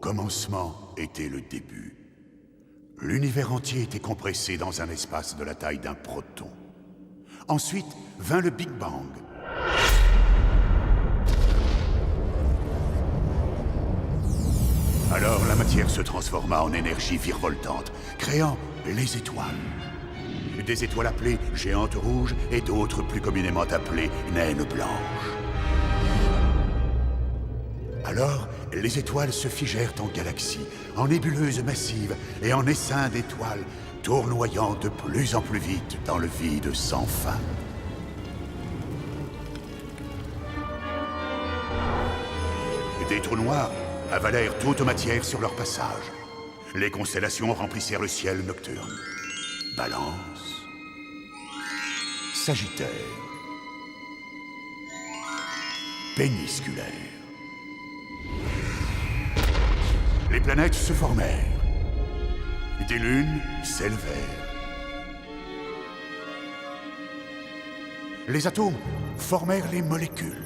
commencement était le début. L'univers entier était compressé dans un espace de la taille d'un proton. Ensuite vint le Big Bang. Alors la matière se transforma en énergie virevoltante, créant les étoiles. Des étoiles appelées géantes rouges et d'autres plus communément appelées naines blanches. Alors, les étoiles se figèrent en galaxies, en nébuleuses massives et en essaims d'étoiles, tournoyant de plus en plus vite dans le vide sans fin. Des trous noirs avalèrent toute matière sur leur passage. Les constellations remplissèrent le ciel nocturne. Balance, Sagittaire, Pénisculaire. Les planètes se formèrent. Des lunes s'élevèrent. Les atomes formèrent les molécules.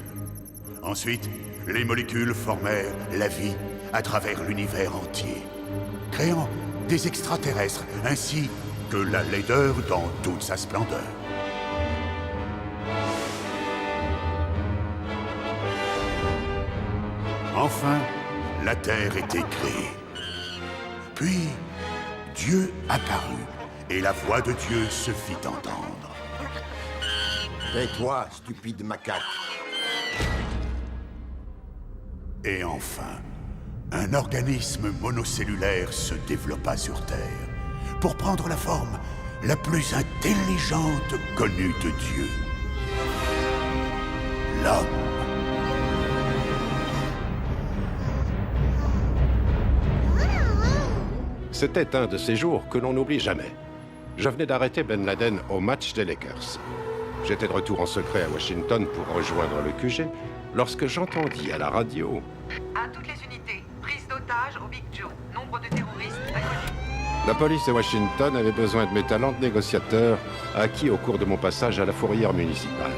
Ensuite, les molécules formèrent la vie à travers l'univers entier, créant des extraterrestres ainsi que la laideur dans toute sa splendeur. Enfin, la Terre était créée. Puis, Dieu apparut, et la voix de Dieu se fit entendre. Tais-toi, stupide macaque. Et enfin, un organisme monocellulaire se développa sur Terre pour prendre la forme la plus intelligente connue de Dieu. L'homme. C'était un de ces jours que l'on n'oublie jamais. Je venais d'arrêter Ben Laden au match des Lakers. J'étais de retour en secret à Washington pour rejoindre le QG lorsque j'entendis à la radio... À toutes les unités, prise d'otage au Big Joe, nombre de terroristes inconnus. La police de Washington avait besoin de mes talents de négociateur acquis au cours de mon passage à la fourrière municipale.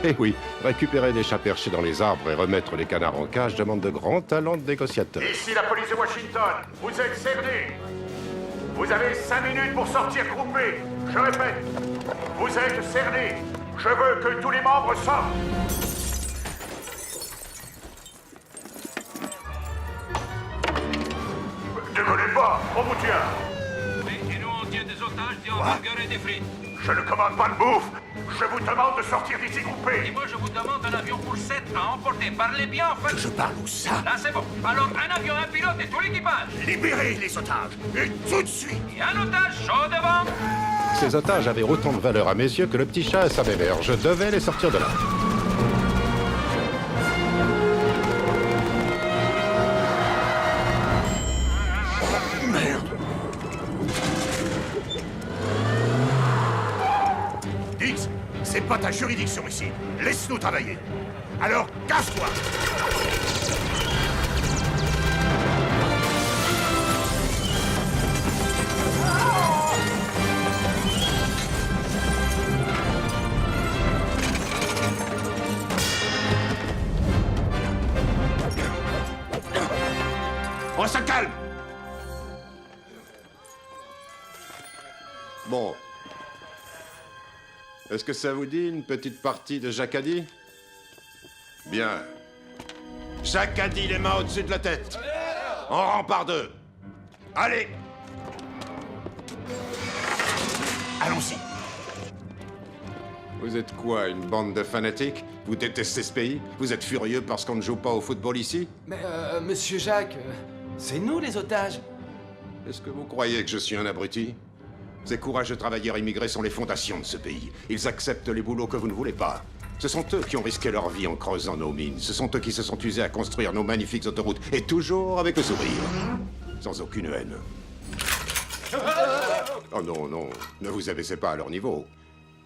Et oui, récupérer des chats perchés dans les arbres et remettre les canards en cage demande de grands talents de négociateur. Ici la police de Washington, vous êtes cernés. Vous avez 5 minutes pour sortir groupés. Je répète, vous êtes cernés. Je veux que tous les membres sortent. Décollez pas, on vous tient. Oui, et nous on tient des otages, des hamburgers et des frites. Je ne commande pas de bouffe. Je vous demande de sortir d'ici Et groupés. moi je vous demande un avion pour 7 à emporter. Parlez bien en fait. Je parle où ça? Là c'est bon. Alors un avion, un pilote et tout l'équipage. Libérez les otages. Et tout de suite. Et un otage chaud devant. Ces otages avaient autant de valeur à mes yeux que le petit chat à sa mère. Je devais les sortir de là. X, c'est pas ta juridiction ici. Laisse-nous travailler. Alors, casse-toi. On se calme. Bon. Est-ce que ça vous dit une petite partie de Jacadi? Bien. Jacadi, les mains au-dessus de la tête. En rang par deux. Allez. Allons-y. Vous êtes quoi, une bande de fanatiques? Vous détestez ce pays? Vous êtes furieux parce qu'on ne joue pas au football ici? Mais, monsieur Jacques, c'est nous les otages. Est-ce que vous croyez que je suis un abruti? Ces courageux travailleurs immigrés sont les fondations de ce pays. Ils acceptent les boulots que vous ne voulez pas. Ce sont eux qui ont risqué leur vie en creusant nos mines. Ce sont eux qui se sont usés à construire nos magnifiques autoroutes. Et toujours avec le sourire. Sans aucune haine. Oh non, non. Ne vous abaissez pas à leur niveau.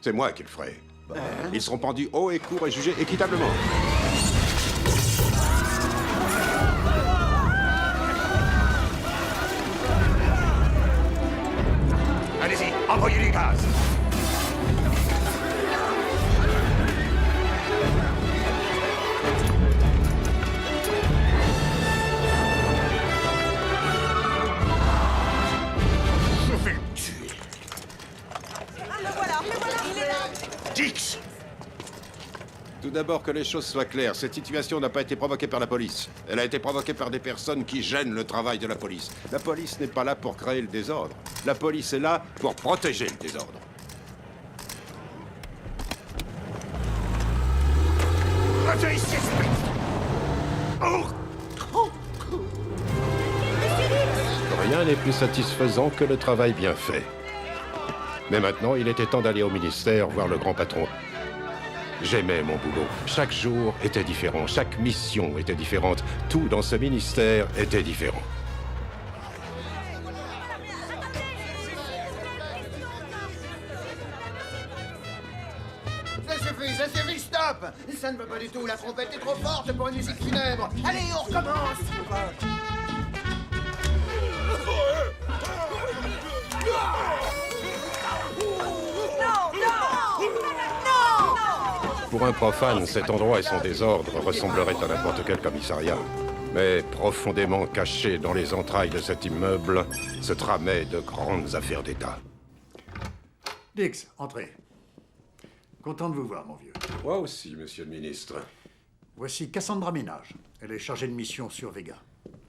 C'est moi qui le ferai. Ils seront pendus haut et court et jugés équitablement. Allez-y, envoyez les gaz. Dix! Tout d'abord, que les choses soient claires, cette situation n'a pas été provoquée par la police. Elle a été provoquée par des personnes qui gênent le travail de la police. La police n'est pas là pour créer le désordre. La police est là pour protéger le désordre. Reviens ici, esprit! Oh! Rien n'est plus satisfaisant que le travail bien fait. Mais maintenant, il était temps d'aller au ministère voir le grand patron. J'aimais mon boulot. Chaque jour était différent, chaque mission était différente. Tout dans ce ministère était différent. Ça suffit, stop! Ça ne va pas du tout, la trompette est trop forte pour une musique funèbre. Allez, on recommence! Pour un profane, cet endroit et son désordre ressembleraient à n'importe quel commissariat. Mais profondément caché dans les entrailles de cet immeuble se tramaient de grandes affaires d'État. Dix, entrez. Content de vous voir, mon vieux. Moi aussi, monsieur le ministre. Voici Cassandra Ménage. Elle est chargée de mission sur Vega.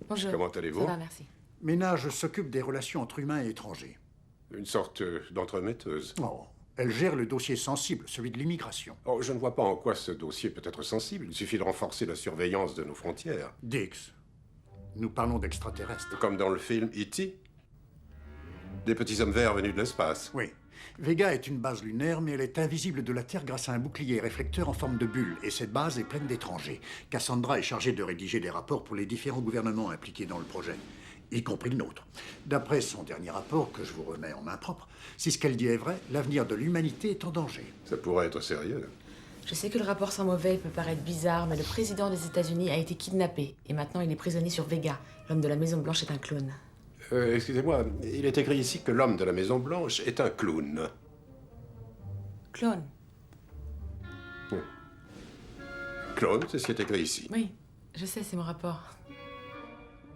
Bonjour. Comment allez-vous? Ça va, merci. Ménage s'occupe des relations entre humains et étrangers. Une sorte d'entremetteuse. Oh, elle gère le dossier sensible, celui de l'immigration. Oh, je ne vois pas en quoi ce dossier peut être sensible. Il suffit de renforcer la surveillance de nos frontières. Dix, nous parlons d'extraterrestres. Comme dans le film E.T. Des petits hommes verts venus de l'espace. Oui. Vega est une base lunaire, mais elle est invisible de la Terre grâce à un bouclier réflecteur en forme de bulle. Et cette base est pleine d'étrangers. Cassandra est chargée de rédiger des rapports pour les différents gouvernements impliqués dans le projet, y compris le nôtre. D'après son dernier rapport, que je vous remets en main propre, si ce qu'elle dit est vrai, l'avenir de l'humanité est en danger. Ça pourrait être sérieux. Je sais que le rapport sans mauvais peut paraître bizarre, mais le président des États-Unis a été kidnappé. Et maintenant, il est prisonnier sur Vega. L'homme de la Maison-Blanche est un clone. Excusez-moi, il est écrit ici que l'homme de la Maison-Blanche est un clown. Clone? Clown, c'est ce qui est écrit ici. Oui, je sais, c'est mon rapport.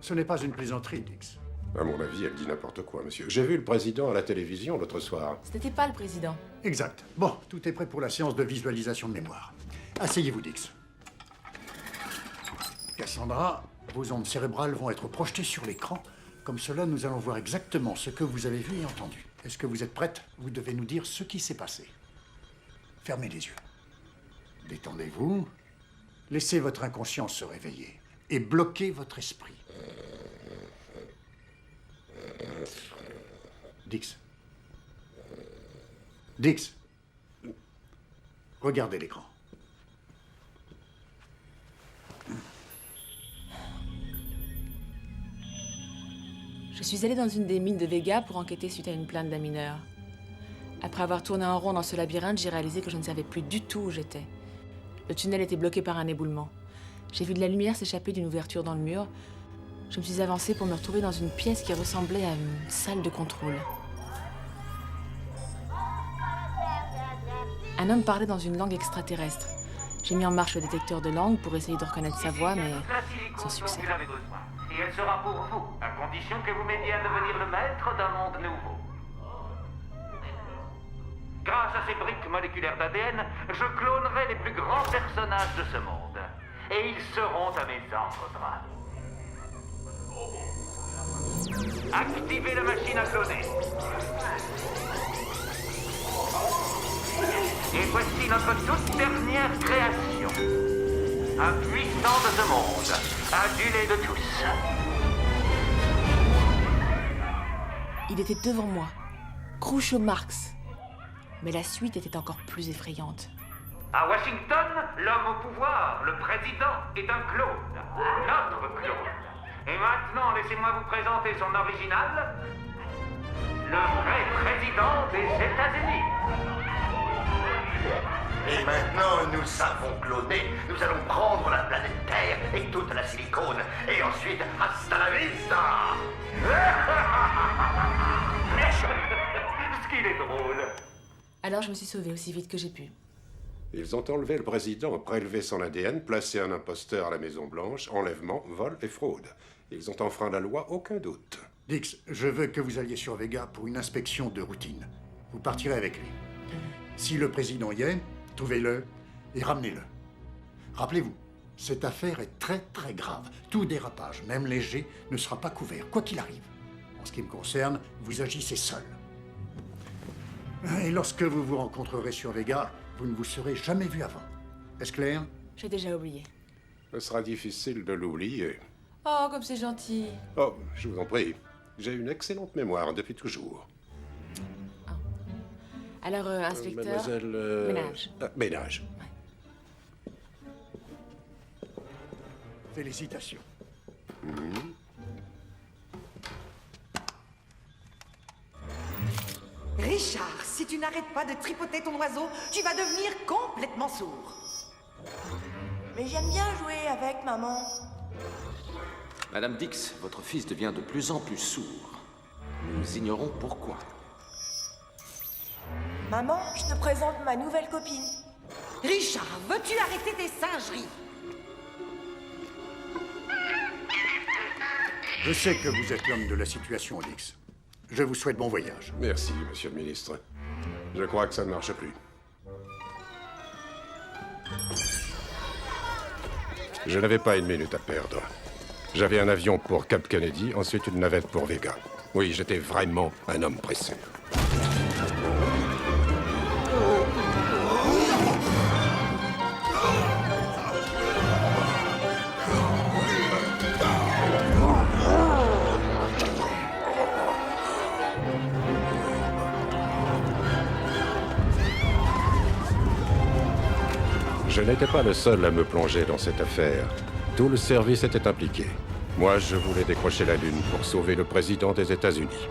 Ce n'est pas une plaisanterie, Dix. À mon avis, elle dit n'importe quoi, monsieur. J'ai vu le président à la télévision l'autre soir. Ce n'était pas le président. Exact. Bon, tout est prêt pour la séance de visualisation de mémoire. Asseyez-vous, Dix. Cassandra, vos ondes cérébrales vont être projetées sur l'écran. Comme cela, nous allons voir exactement ce que vous avez vu et entendu. Est-ce que vous êtes prête? Vous devez nous dire ce qui s'est passé. Fermez les yeux. Détendez-vous. Laissez votre inconscience se réveiller. Et bloquez votre esprit. Dix. Dix. Regardez l'écran. Je suis allée dans une des mines de Vega pour enquêter suite à une plainte d'un mineur. Après avoir tourné en rond dans ce labyrinthe, j'ai réalisé que je ne savais plus du tout où j'étais. Le tunnel était bloqué par un éboulement. J'ai vu de la lumière s'échapper d'une ouverture dans le mur. Je me suis avancée pour me retrouver dans une pièce qui ressemblait à une salle de contrôle. Un homme parlait dans une langue extraterrestre. J'ai mis en marche le détecteur de langue pour essayer de reconnaître sa voix, mais sans succès. Vous avez besoin. Et elle sera pour vous, à condition que vous m'aidiez à devenir le maître d'un monde nouveau. Grâce à ces briques moléculaires d'ADN, je clonerai les plus grands personnages de ce monde. Et ils seront à mes ordres. Activez la machine à cloner. Et voici notre toute dernière création. Un puissant de ce monde, adulé de tous. Il était devant moi, Groucho Marx. Mais la suite était encore plus effrayante. À Washington, l'homme au pouvoir, le président, est un clone. Notre clone. Et maintenant, laissez-moi vous présenter son original. Le vrai président des États-Unis. Et maintenant, nous savons cloner. Nous allons prendre la planète Terre et toute la silicone. Et ensuite, hasta la vista. Ce qu'il est drôle. Alors je me suis sauvée aussi vite que j'ai pu. Ils ont enlevé le président, prélevé son ADN, placé un imposteur à la Maison-Blanche, enlèvement, vol et fraude. Ils ont enfreint la loi, aucun doute. Dix, je veux que vous alliez sur Vega pour une inspection de routine. Vous partirez avec lui. Si le président y est, trouvez-le et ramenez-le. Rappelez-vous, cette affaire est très très grave. Tout dérapage, même léger, ne sera pas couvert, quoi qu'il arrive. En ce qui me concerne, vous agissez seul. Et lorsque vous vous rencontrerez sur Vega, vous ne vous serez jamais vu avant. Est-ce clair? J'ai déjà oublié. Ce sera difficile de l'oublier. Oh, comme c'est gentil. Oh, je vous en prie. J'ai une excellente mémoire depuis toujours. Alors, inspecteur... Mademoiselle... Ménage. Ménage. Félicitations. Richard, si tu n'arrêtes pas de tripoter ton oiseau, tu vas devenir complètement sourd. Mais j'aime bien jouer avec, maman. Madame Dix, votre fils devient de plus en plus sourd. Nous ignorons pourquoi. Maman, je te présente ma nouvelle copine. Richard, veux-tu arrêter tes singeries? Je sais que vous êtes l'homme de la situation, Dix. Je vous souhaite bon voyage. Merci, monsieur le ministre. Je crois que ça ne marche plus. Je n'avais pas une minute à perdre. J'avais un avion pour Cap Kennedy, ensuite une navette pour Vega. Oui, j'étais vraiment un homme pressé. Je n'étais pas le seul à me plonger dans cette affaire. Tout le service était impliqué. Moi, je voulais décrocher la Lune pour sauver le président des États-Unis.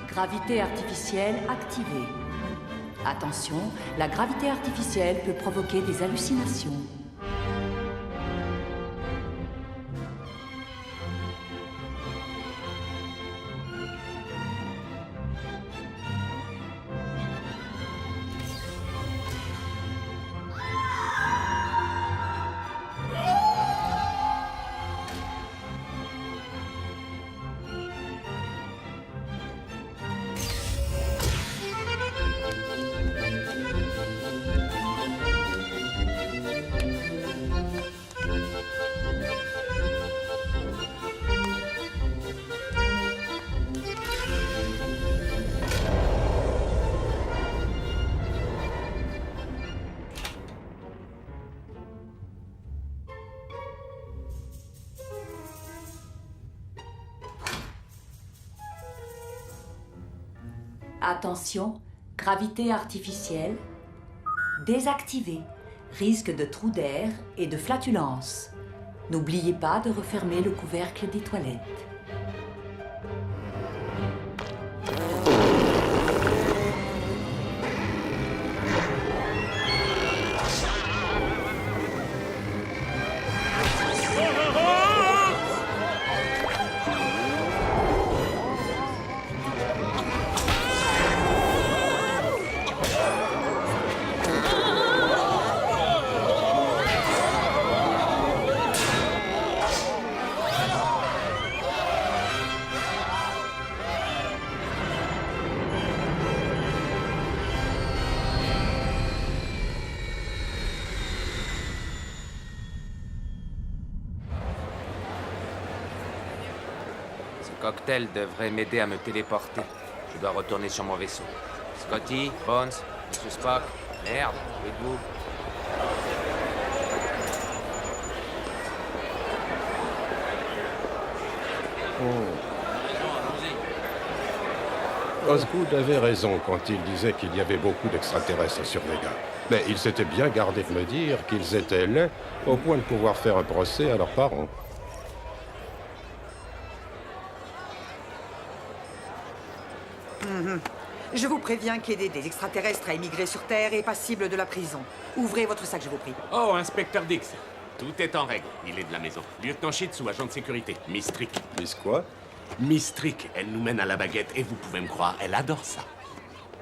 Gravité artificielle activée. Attention, la gravité artificielle peut provoquer des hallucinations. Attention, gravité artificielle Désactivé. Risque de trous d'air et de flatulence. N'oubliez pas de refermer le couvercle des toilettes. Ce cocktail devrait m'aider à me téléporter. Je dois retourner sur mon vaisseau. Scotty, Bones, Monsieur Spock. Merde, où êtes-vous? Osgood avait raison quand il disait qu'il y avait beaucoup d'extraterrestres sur Vega. Mais il s'était bien gardé de me dire qu'ils étaient laids au point de pouvoir faire un procès à leurs parents. Je vous préviens qu'aider des extraterrestres à émigrer sur Terre est passible de la prison. Ouvrez votre sac, je vous prie. Oh, inspecteur Dix. Tout est en règle. Il est de la maison. Lieutenant Shitz ou agent de sécurité. Miss Trick. Miss quoi? Miss Trick. Elle nous mène à la baguette et vous pouvez me croire, elle adore ça.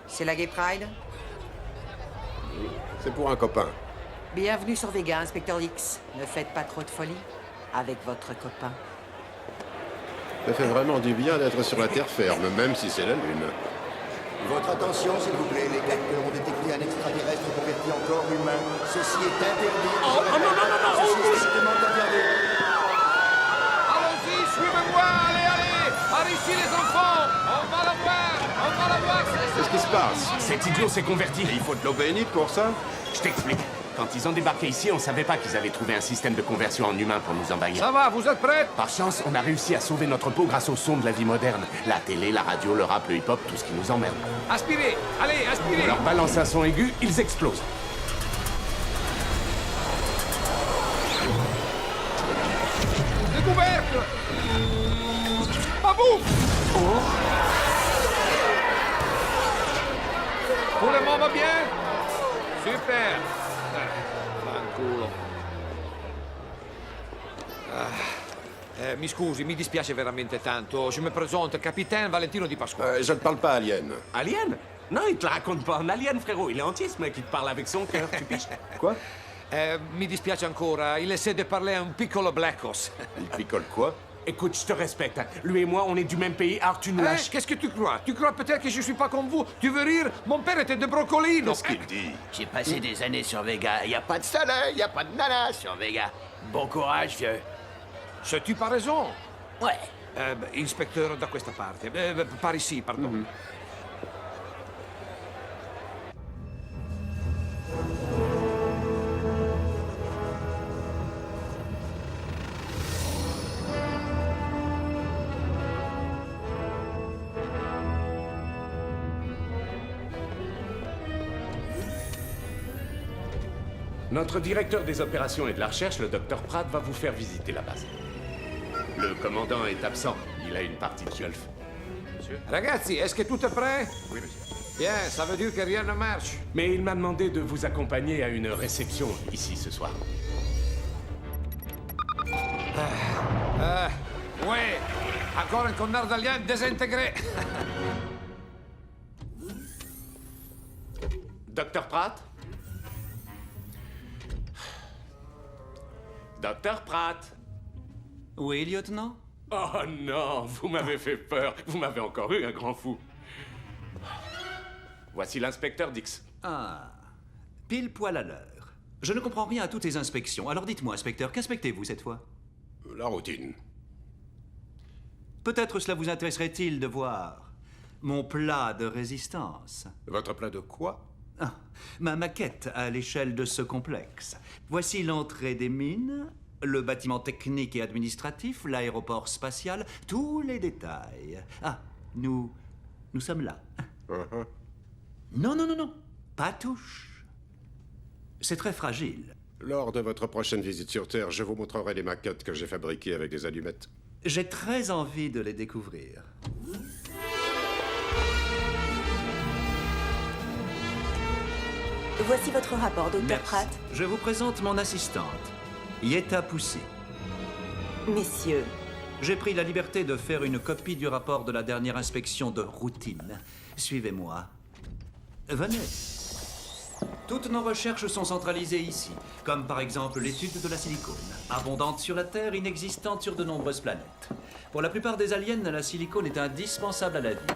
C'est la Gay Pride? C'est pour un copain. Bienvenue sur Vega, inspecteur Dix. Ne faites pas trop de folie avec votre copain. Ça fait vraiment du bien d'être sur la terre ferme, même si c'est la Lune. Votre attention, s'il vous plaît. Les capteurs ont détecté un extraterrestre converti en corps humain. Ceci est interdit. Oh, non, Ceci est strictement interdit. Allons-y, suivez-moi, allez Par ici, les enfants. On va la voir, Qu'est-ce qui se passe? Cet idiot s'est converti. Il faut de l'eau bénite pour ça? Je t'explique. Quand ils ont débarqué ici, on savait pas qu'ils avaient trouvé un système de conversion en humain pour nous envahir. Ça va, vous êtes prêts? Par chance, on a réussi à sauver notre peau grâce au son de la vie moderne. La télé, la radio, le rap, le hip-hop, tout ce qui nous emmerde. Aspirez, allez, aspirez. On leur balance un son aigu, ils explosent. Découverte. À vous. Tout le monde va bien? Super. Fanculo. Mi scusi, mi dispiace veramente tanto. Je me présente, capitaine Valentino Di Pasquale. Je ne parle pas alien. Alien? Non, il te la raconte pas en alien, frérot. Il est entier, ce mec. Il te parle avec son cœur, tu piches. Quoi? Mi dispiace ancora. Il essaie de parler un piccolo blackos. Il picole quoi? Écoute, je te respecte. Lui et moi, on est du même pays. Alors, tu nous lâches. Qu'est-ce que tu crois? Tu crois peut-être que je suis pas comme vous? Tu veux rire? Mon père était de Brocolino. Qu'est-ce qu'il dit? J'ai passé des années sur Vega. Y a pas de soleil, y a pas de nana sur Vega. Bon courage, vieux. Tu pas raison. Ouais. Inspecteur da questa parte. Par ici, pardon. Notre directeur des opérations et de la recherche, le docteur Pratt, va vous faire visiter la base. Le commandant est absent. Il a une partie de golf. Monsieur? Ragazzi, est-ce que tout est prêt? Oui, monsieur. Bien, ça veut dire que rien ne marche. Mais il m'a demandé de vous accompagner à une réception ici ce soir. Ouais, encore un connard d'alien désintégré. Docteur Pratt? Docteur Pratt? Oui, lieutenant? Oh non, vous m'avez fait peur. Vous m'avez encore eu, un grand fou. Voici l'inspecteur Dix. Ah, pile poil à l'heure. Je ne comprends rien à toutes ces inspections. Alors dites-moi, inspecteur, qu'inspectez-vous cette fois? La routine. Peut-être cela vous intéresserait-il de voir mon plat de résistance. Votre plat de quoi? Ah, ma maquette à l'échelle de ce complexe. Voici l'entrée des mines, le bâtiment technique et administratif, l'aéroport spatial, tous les détails. Ah, nous sommes là. Non, pas touche. C'est très fragile. Lors de votre prochaine visite sur Terre, je vous montrerai les maquettes que j'ai fabriquées avec des allumettes. J'ai très envie de les découvrir. Voici votre rapport, Dr. Pratt. Je vous présente mon assistante, Yetta Poussy. Messieurs, J'ai pris la liberté de faire une copie du rapport de la dernière inspection de routine. Suivez-moi. Venez. Toutes nos recherches sont centralisées ici, comme par exemple l'étude de la silicone, abondante sur la Terre, inexistante sur de nombreuses planètes. Pour la plupart des aliens, la silicone est indispensable à la vie.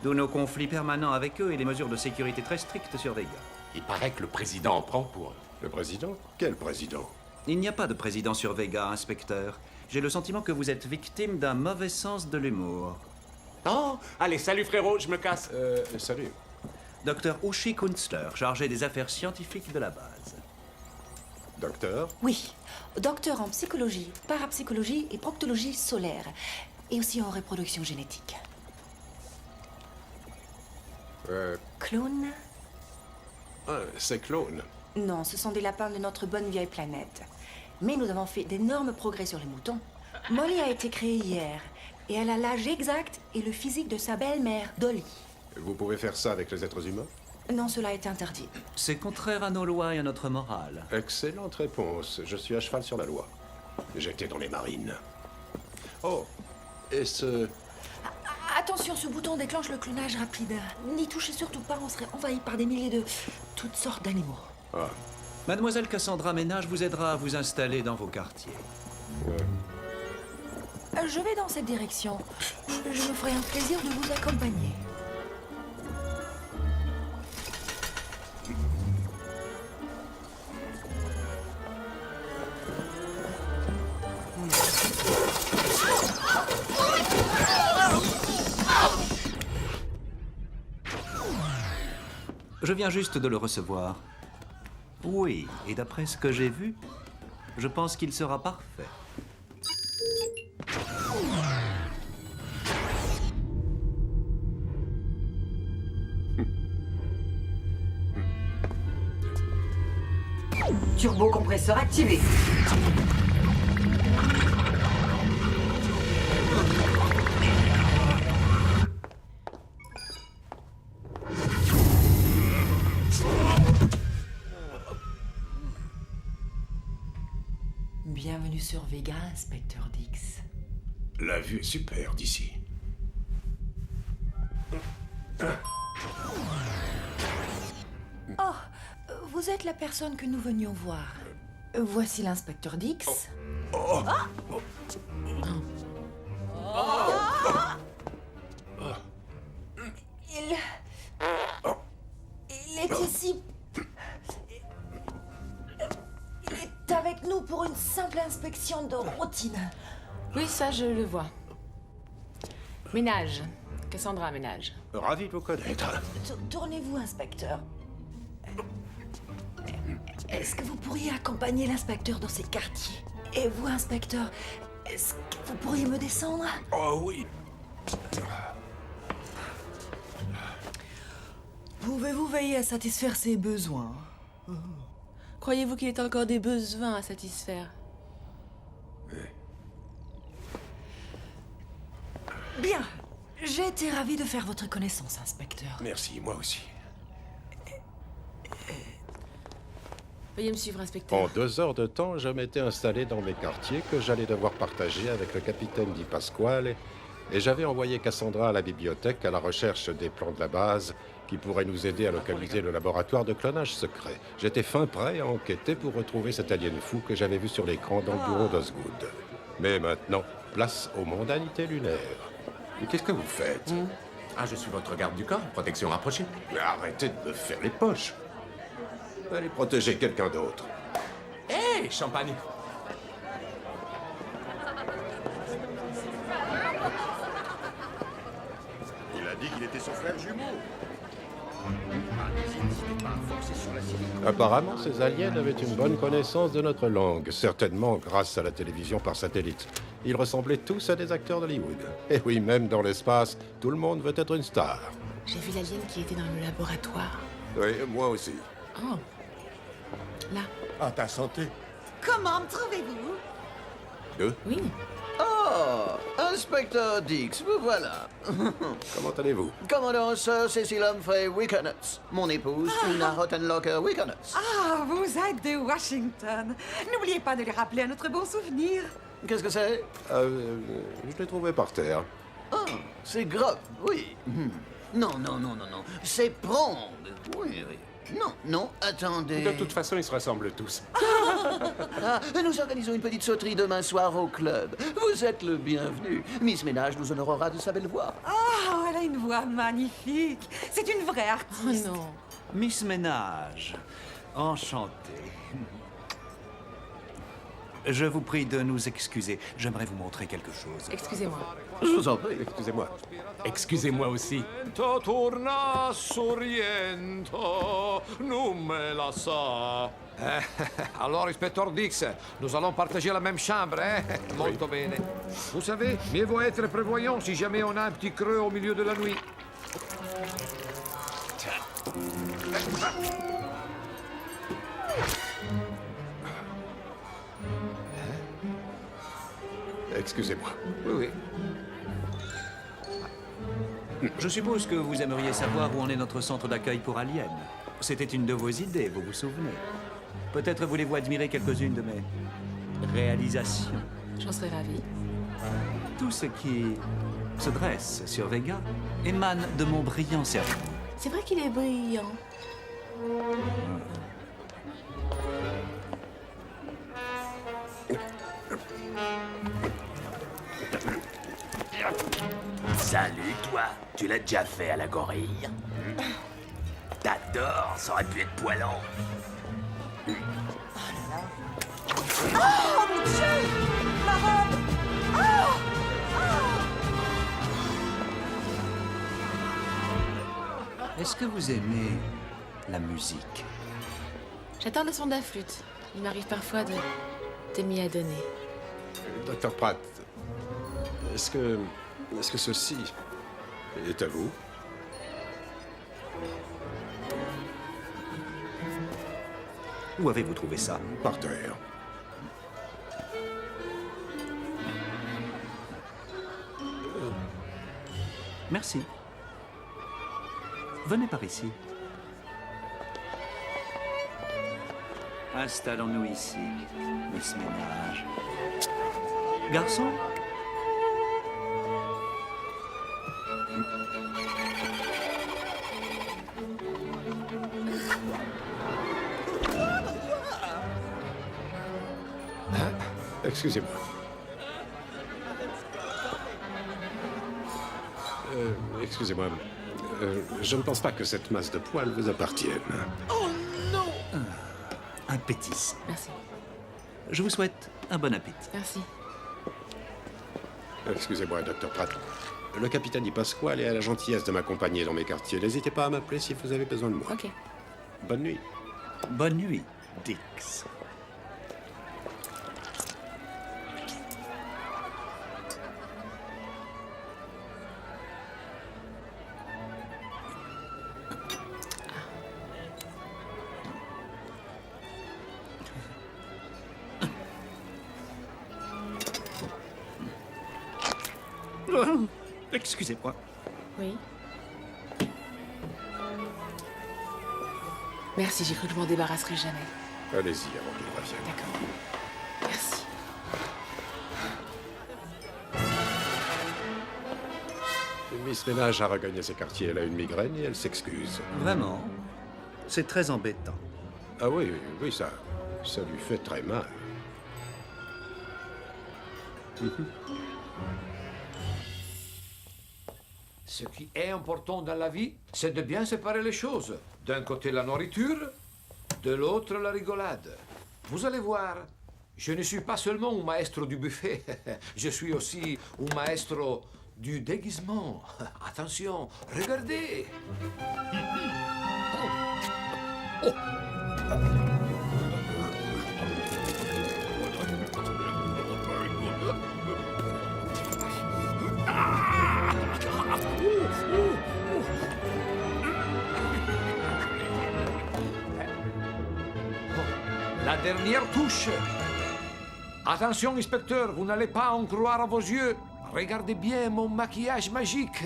D'où nos conflits permanents avec eux et les mesures de sécurité très strictes sur Vega. Il paraît que le président en prend pour... Le président? Quel président? Il n'y a pas de président sur Vega, inspecteur. J'ai le sentiment que vous êtes victime d'un mauvais sens de l'humour. Oh, allez, salut frérot, je me casse. Salut. Docteur Ushi Kunstler, chargé des affaires scientifiques de la base. Docteur? Oui, docteur en psychologie, parapsychologie et proctologie solaire. Et aussi en reproduction génétique. Clone? C'est clone. Non, ce sont des lapins de notre bonne vieille planète. Mais nous avons fait d'énormes progrès sur les moutons. Molly a été créée hier. Et elle a l'âge exact et le physique de sa belle-mère, Dolly. Vous pouvez faire ça avec les êtres humains? Non, cela est interdit. C'est contraire à nos lois et à notre morale. Excellente réponse. Je suis à cheval sur la loi. J'étais dans les marines. Oh, et ce... Attention, ce bouton déclenche le clonage rapide. N'y touchez surtout pas, on serait envahi par des milliers de... toutes sortes d'animaux. Ah. Mademoiselle Cassandra Ménage vous aidera à vous installer dans vos quartiers. Je vais dans cette direction. Je me ferai un plaisir de vous accompagner. Je viens juste de le recevoir. Oui, et d'après ce que j'ai vu, je pense qu'il sera parfait. Turbocompresseur activé. Bienvenue sur Vega, inspecteur Dix. La vue est super d'ici. Oh, vous êtes la personne que nous venions voir. Voici l'inspecteur Dix. Il est ici. Il est avec nous pour une simple inspection de routine. Oui, ça, je le vois. Ménage. Cassandra Ménage. Ravi de vous connaître. Tournez-vous, inspecteur. Est-ce que vous pourriez accompagner l'inspecteur dans ses quartiers? Et vous, inspecteur, est-ce que vous pourriez me descendre? Oh oui. Pouvez-vous veiller à satisfaire ses besoins? Croyez-vous qu'il ait encore des besoins à satisfaire? Bien. J'ai été ravi de faire votre connaissance, inspecteur. Merci, moi aussi. Veuillez me suivre, inspecteur. En 2 heures de temps, je m'étais installé dans mes quartiers que j'allais devoir partager avec le capitaine Di Pasquale et j'avais envoyé Cassandra à la bibliothèque à la recherche des plans de la base qui pourraient nous aider à localiser le laboratoire de clonage secret. J'étais fin prêt à enquêter pour retrouver cet alien fou que j'avais vu sur l'écran dans le bureau d'Osgood. Mais maintenant, place aux mondanités lunaires. Qu'est-ce que vous faites? Ah, je suis votre garde du corps, protection rapprochée. Mais arrêtez de me faire les poches. Allez protéger quelqu'un d'autre. Hé, champagne. Il a dit qu'il était son frère jumeau. Apparemment, ces aliens avaient une bonne connaissance de notre langue, certainement grâce à la télévision par satellite. Ils ressemblaient tous à des acteurs d'Hollywood. Et oui, même dans l'espace, tout le monde veut être une star. J'ai vu l'alien qui était dans le laboratoire. Oui, moi aussi. Oh. Là. À ta santé. Comment me trouvez-vous? Deux? Oui. Oh, inspecteur Dix, vous voilà. Comment allez-vous? Commandant Sir Cecil Humphrey Wickenitz, mon épouse, Una Hottenlocker Wickenitz. Ah, vous êtes de Washington. N'oubliez pas de lui rappeler un autre bon souvenir. Qu'est-ce que c'est? Je l'ai trouvé par terre. Ah, c'est grave, oui. Non, non, non, non, non. C'est prendre. Oui, oui. Non, non, attendez. De toute façon, ils se ressemblent tous. Ah, nous organisons une petite sauterie demain soir au club. Vous êtes le bienvenu. Miss Ménage nous honorera de sa belle voix. Oh, elle a une voix magnifique. C'est une vraie artiste. Oh non. Miss Ménage, enchanté. Je vous prie de nous excuser. J'aimerais vous montrer quelque chose. Excusez-moi. Je vous en prie. Excusez-moi. Excusez-moi aussi. Torna sorriento, non me la sa. Alors, inspecteur Dix, nous allons partager la même chambre, hein? Molto bene. Vous savez, mieux vaut être prévoyant si jamais on a un petit creux au milieu de la nuit. Excusez-moi. Oui, oui. Je suppose que vous aimeriez savoir où en est notre centre d'accueil pour aliens. C'était une de vos idées, vous vous souvenez. Peut-être voulez-vous admirer quelques-unes de mes réalisations. J'en serais ravie. Tout ce qui se dresse sur Vega émane de mon brillant cerveau. C'est vrai qu'il est brillant. Salut, toi. Tu l'as déjà fait à la gorille? T'adores, ça aurait pu être poilant. Oh, mon Dieu! Ma robe! Oh! Est-ce que vous aimez la musique? J'adore le son de la flûte. Il m'arrive parfois de m'y adonner. Docteur Pratt, est-ce que ceci est à vous? Où avez-vous trouvé ça? Par terre. Merci. Venez par ici. Installons-nous ici, Miss Ménage. Garçon? Excusez-moi. Excusez-moi. Je ne pense pas que cette masse de poils vous appartienne. Oh non! Un pétis. Merci. Je vous souhaite un bon appétit. Merci. Excusez-moi, Docteur Pratt. Le capitaine Di Pasquale est à la gentillesse de m'accompagner dans mes quartiers. N'hésitez pas à m'appeler si vous avez besoin de moi. Ok. Bonne nuit. Bonne nuit, Dix. Excusez-moi. Oui. Merci, j'ai cru que je m'en débarrasserais jamais. Allez-y avant qu'il revienne. D'accord. Merci. Miss Ménage a regagné ses quartiers. Elle a une migraine et elle s'excuse. Vraiment? C'est très embêtant. Ah oui, oui, ça lui fait très mal. Ce qui est important dans la vie, c'est de bien séparer les choses. D'un côté la nourriture, de l'autre la rigolade. Vous allez voir, je ne suis pas seulement un maestro du buffet, je suis aussi un maestro du déguisement. Attention, regardez. La dernière touche. Attention, inspecteur, vous n'allez pas en croire à vos yeux. Regardez bien mon maquillage magique.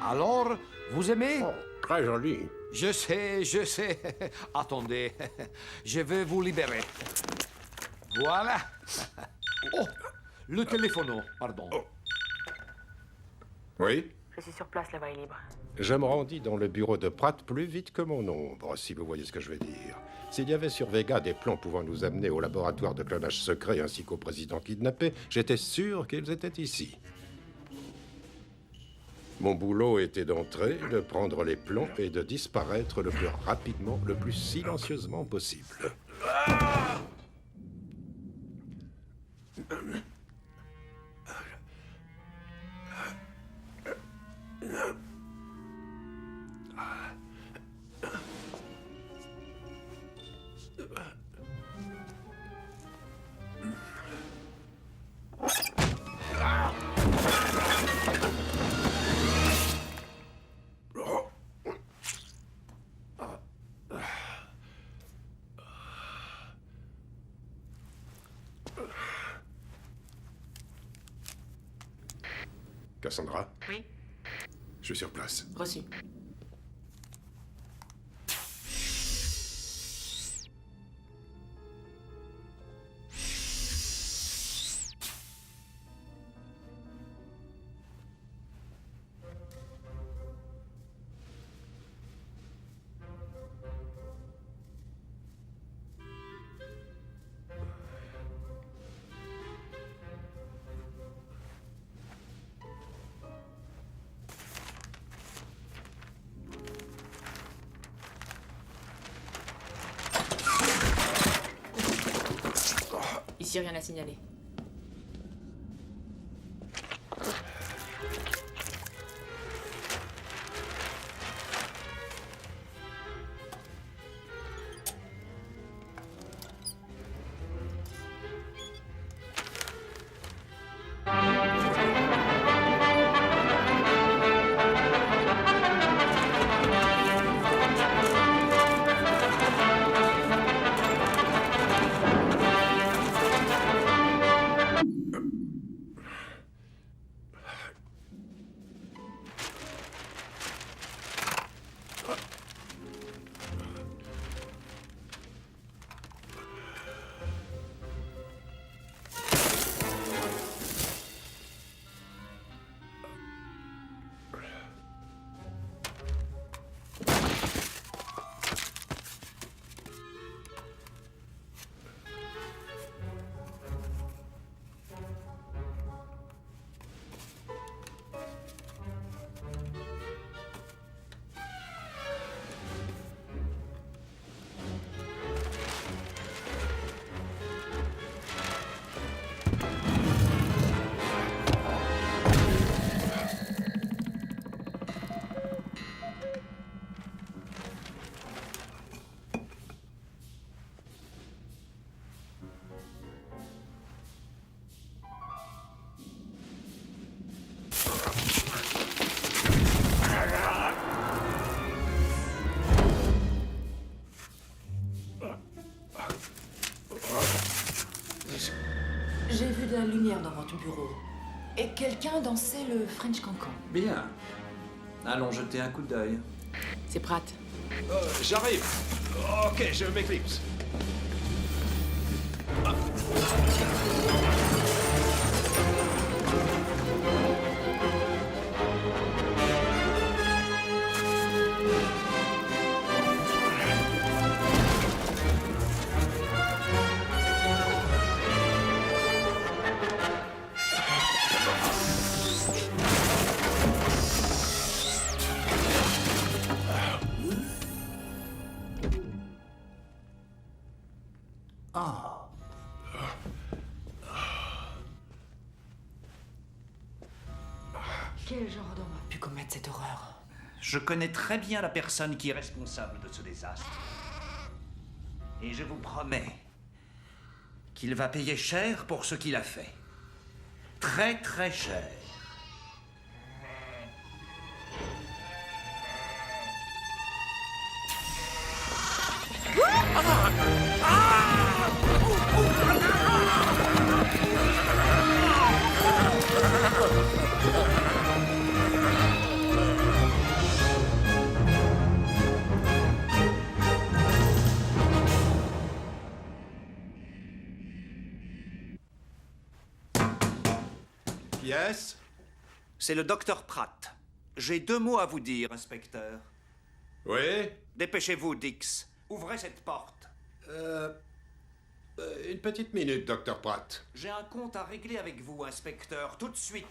Alors, vous aimez? Très joli. Je sais. Attendez, je vais vous libérer. Voilà. Oh, le téléphone, pardon. Oui? Je suis sur place, la voie est libre. Je me rendis dans le bureau de Pratt plus vite que mon ombre, si vous voyez ce que je veux dire. S'il y avait sur Vega des plans pouvant nous amener au laboratoire de clonage secret ainsi qu'au président kidnappé, j'étais sûr qu'ils étaient ici. Mon boulot était d'entrer, de prendre les plans et de disparaître le plus rapidement, le plus silencieusement possible. Cassandra? Oui? Je suis sur place. Reçu. Ici, rien à signaler. J'ai vu de la lumière dans votre bureau. Et quelqu'un dansait le French Cancan. Bien. Allons jeter un coup d'œil. C'est Pratt. J'arrive. Ok, je m'éclipse. Ah. Quel genre d'homme a pu commettre cette horreur? Je connais très bien la personne qui est responsable de ce désastre. Et je vous promets qu'il va payer cher pour ce qu'il a fait. Très, très cher. Yes? C'est le docteur Pratt. J'ai 2 mots à vous dire, inspecteur. Oui? Dépêchez-vous, Dix. Ouvrez cette porte. Une petite minute, docteur Pratt. J'ai un compte à régler avec vous, inspecteur, tout de suite.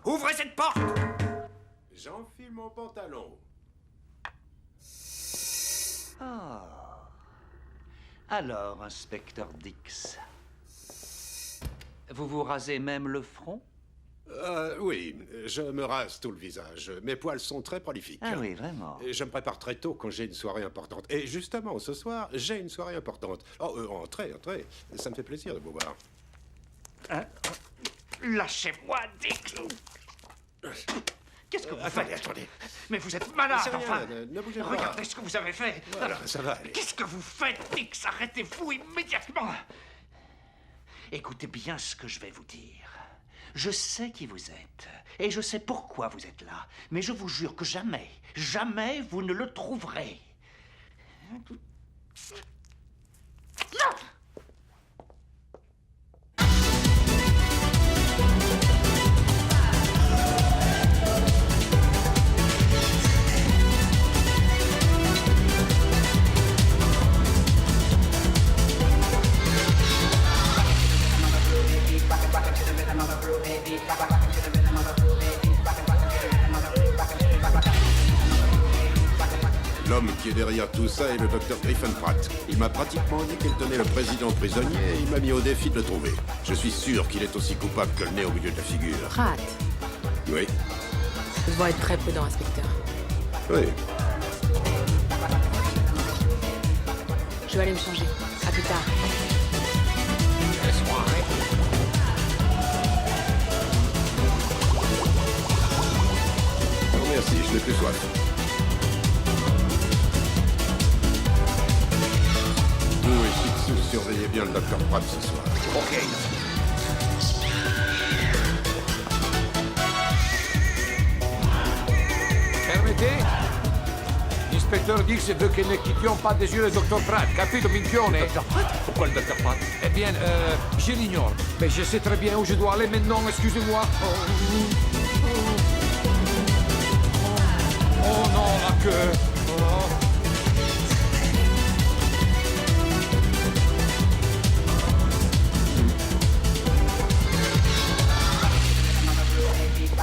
Ouvrez cette porte! J'enfile mon pantalon. Ah. Alors, inspecteur Dix, vous vous rasez même le front? Oui, je me rase tout le visage. Mes poils sont très prolifiques. Ah oui, vraiment. Et je me prépare très tôt quand j'ai une soirée importante. Et justement, ce soir, j'ai une soirée importante. Oh, entrez. Ça me fait plaisir de vous voir. Lâchez-moi, Dick. Qu'est-ce que vous faites? Attendez. Mais vous êtes malade, C'est rien, enfin. ne bougez pas. Regardez ce que vous avez fait. Voilà, ça va aller. Qu'est-ce que vous faites, Dix? Arrêtez-vous immédiatement. Écoutez bien ce que je vais vous dire. Je sais qui vous êtes, et je sais pourquoi vous êtes là, mais je vous jure que jamais, jamais vous ne le trouverez. Non! L'homme qui est derrière tout ça est le docteur Griffin Pratt. Il m'a pratiquement dit qu'il tenait le président prisonnier et il m'a mis au défi de le trouver. Je suis sûr qu'il est aussi coupable que le nez au milieu de la figure. Pratt. Oui. Vous devez être très prudent, inspecteur. Oui. Je vais aller me changer. À plus tard. Laisse-moi arrêter. Non, merci, je n'ai plus soif. Vous et Shitsu, surveillez bien le docteur Pratt ce soir. Ok. Permettez? L'inspecteur Dix veut que ne quittions pas des yeux le docteur Pratt. Capito, minchione? Docteur Pratt? Pourquoi le docteur Pratt? Eh bien, je l'ignore. Mais je sais très bien où je dois aller maintenant, excusez-moi. Oh non, la queue.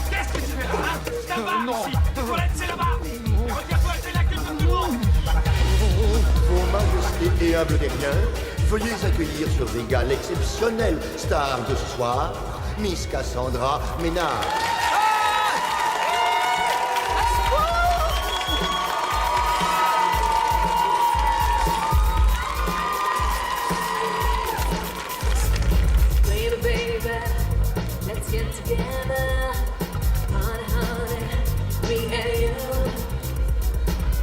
Qu'est-ce que tu fais là, hein? Là-bas! Non. Les toilettes, c'est là-bas! Regarde-toi, c'est là que tout le monde! Vos majestés et humbles derniers, veuillez accueillir sur Vega l'exceptionnelle star de ce soir, Miss Cassandra Ménard. Baby, baby, let's get together. Honey, honey, me and you.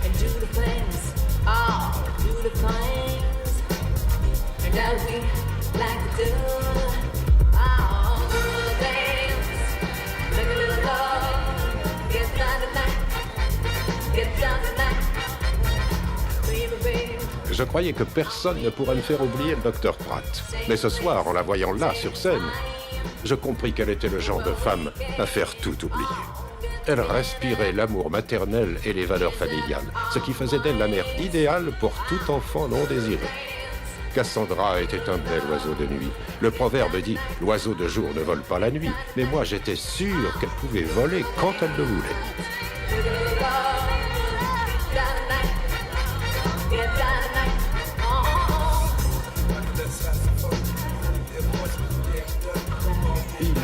And do the things, oh, do the things that we like to do. Oh, do the things, make a little love. Get down tonight, get down tonight. Baby, baby. Je croyais que personne ne pourrait me faire oublier le docteur Pratt. Mais ce soir, en la voyant là, sur scène, je compris qu'elle était le genre de femme à faire tout oublier. Elle respirait l'amour maternel et les valeurs familiales, ce qui faisait d'elle la mère idéale pour tout enfant non désiré. Cassandra était un bel oiseau de nuit. Le proverbe dit « l'oiseau de jour ne vole pas la nuit », mais moi j'étais sûr qu'elle pouvait voler quand elle le voulait.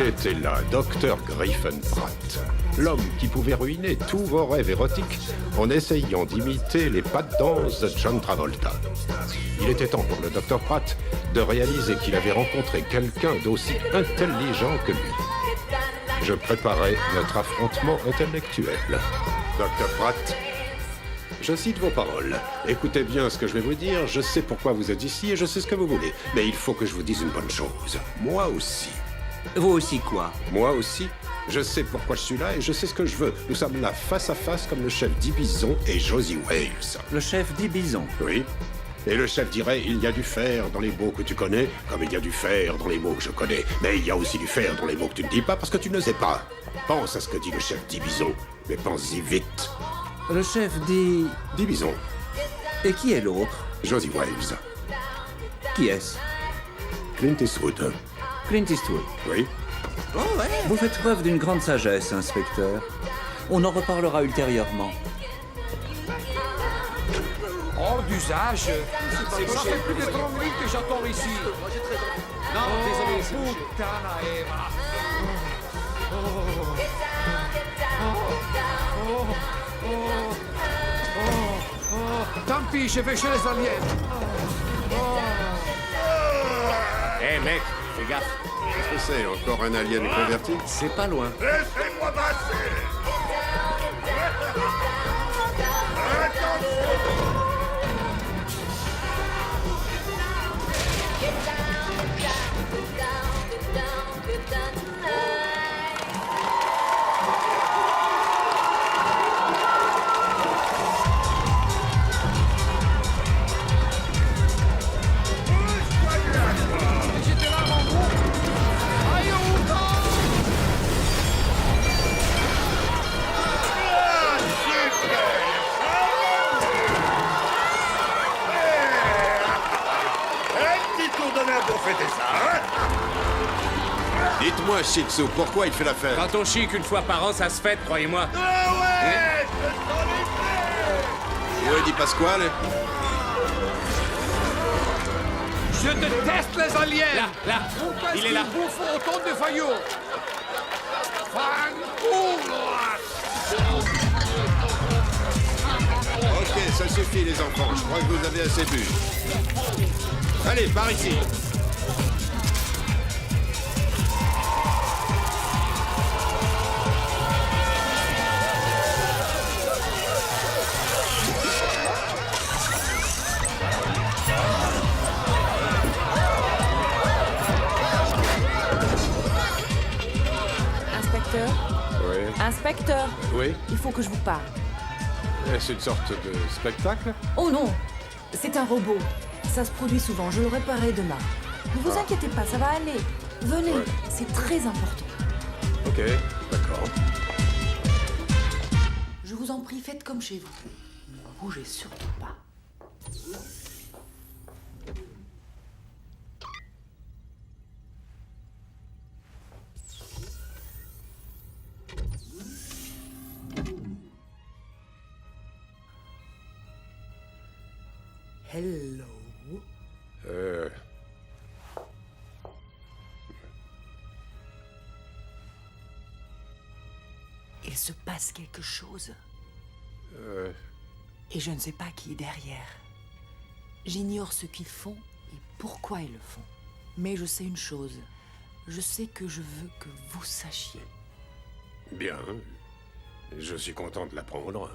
Il était là, Dr. Griffin Pratt, l'homme qui pouvait ruiner tous vos rêves érotiques en essayant d'imiter les pas de danse de John Travolta. Il était temps pour le Dr. Pratt de réaliser qu'il avait rencontré quelqu'un d'aussi intelligent que lui. Je préparais notre affrontement intellectuel. Dr. Pratt, Je cite vos paroles. Écoutez bien ce que je vais vous dire. Je sais pourquoi vous êtes ici et je sais ce que vous voulez. Mais il faut que je vous dise une bonne chose. Moi aussi. Vous aussi quoi? Moi aussi. Je sais pourquoi je suis là et je sais ce que je veux. Nous sommes là face à face comme le chef d'Ibison et Josie Wales. Le chef d'Ibison? Oui. Et le chef dirait, il y a du fer dans les mots que tu connais, comme il y a du fer dans les mots que je connais. Mais il y a aussi du fer dans les mots que tu ne dis pas parce que tu ne sais pas. Pense à ce que dit le chef d'Ibison, mais pense-y vite. Le chef dit... d'Ibison. Et qui est l'autre? Josie Wales. Qui est-ce? Clint Eastwood. Clint Eastwood? Oui. Oh ouais. Vous faites preuve d'une grande sagesse, inspecteur. On en reparlera ultérieurement. Hors d'usage. Ça fait plus de 30 minutes que j'attends ici. Non, désolé. Puttana Eva. Tant pis, je vais chez les aliens. Hé mec, fais gaffe. Qu'est-ce que c'est? Encore un alien converti? C'est pas loin. Laissez-moi passer! Attention! Pour fêter ça, hein? Dites-moi, Shih Tzu, pourquoi il fait la fête? Quand on chie qu'une fois par an, ça se fête, croyez-moi. Ah ouais! Je sens les Où est Di Pasquale? Je déteste les aliens. Là, il est là. Ils bouffent autant de faillots. Fanculo! Ok, ça suffit les enfants, je crois que vous avez assez bu. Allez, par ici. Inspecteur? Oui. Inspecteur? Oui. Il faut que je vous parle. C'est une sorte de spectacle? Oh non! C'est un robot. Ça se produit souvent, je le réparerai demain. Ne vous inquiétez pas, ça va aller. Venez, Ouais. c'est très important. Ok, d'accord. Je vous en prie, faites comme chez vous. Ne bougez surtout pas. Hello. Il se passe quelque chose. Et je ne sais pas qui est derrière. J'ignore ce qu'ils font et pourquoi ils le font. Mais je sais une chose. Je sais que je veux que vous sachiez. Bien. Je suis content de l'apprendre.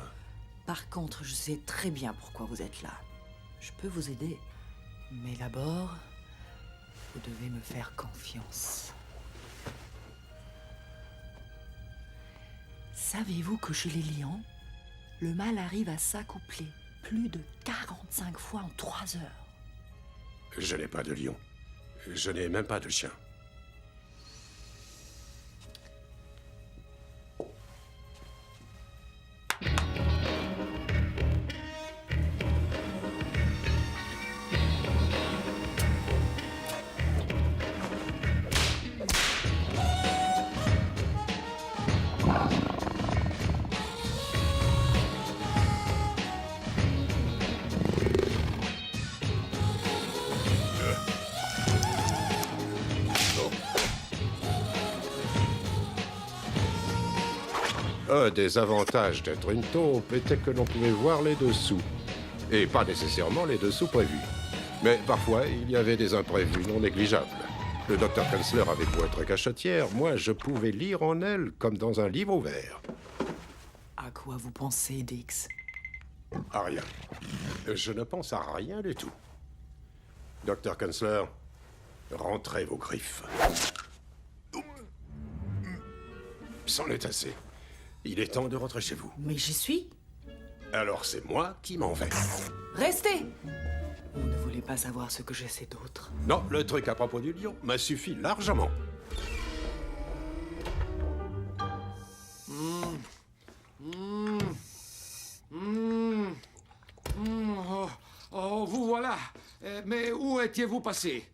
Par contre, je sais très bien pourquoi vous êtes là. Je peux vous aider. Mais d'abord, vous devez me faire confiance. Savez-vous que chez les lions, le mâle arrive à s'accoupler plus de 45 fois en 3 heures? Je n'ai pas de lion. Je n'ai même pas de chien. Un des avantages d'être une taupe était que l'on pouvait voir les dessous. Et pas nécessairement les dessous prévus. Mais parfois, il y avait des imprévus non négligeables. Le docteur Kelsler avait beau être cachetière, moi, je pouvais lire en elle comme dans un livre ouvert. À quoi vous pensez, Dix? À rien. Je ne pense à rien du tout. Docteur Kunzler, rentrez vos griffes. C'en est assez. Il est temps de rentrer chez vous. Mais j'y suis. Alors c'est moi qui m'en vais. Restez. Vous ne voulez pas savoir ce que je sais d'autre. Non, le truc à propos du lion m'a suffi largement. Oh, vous voilà. Mais où étiez-vous passé?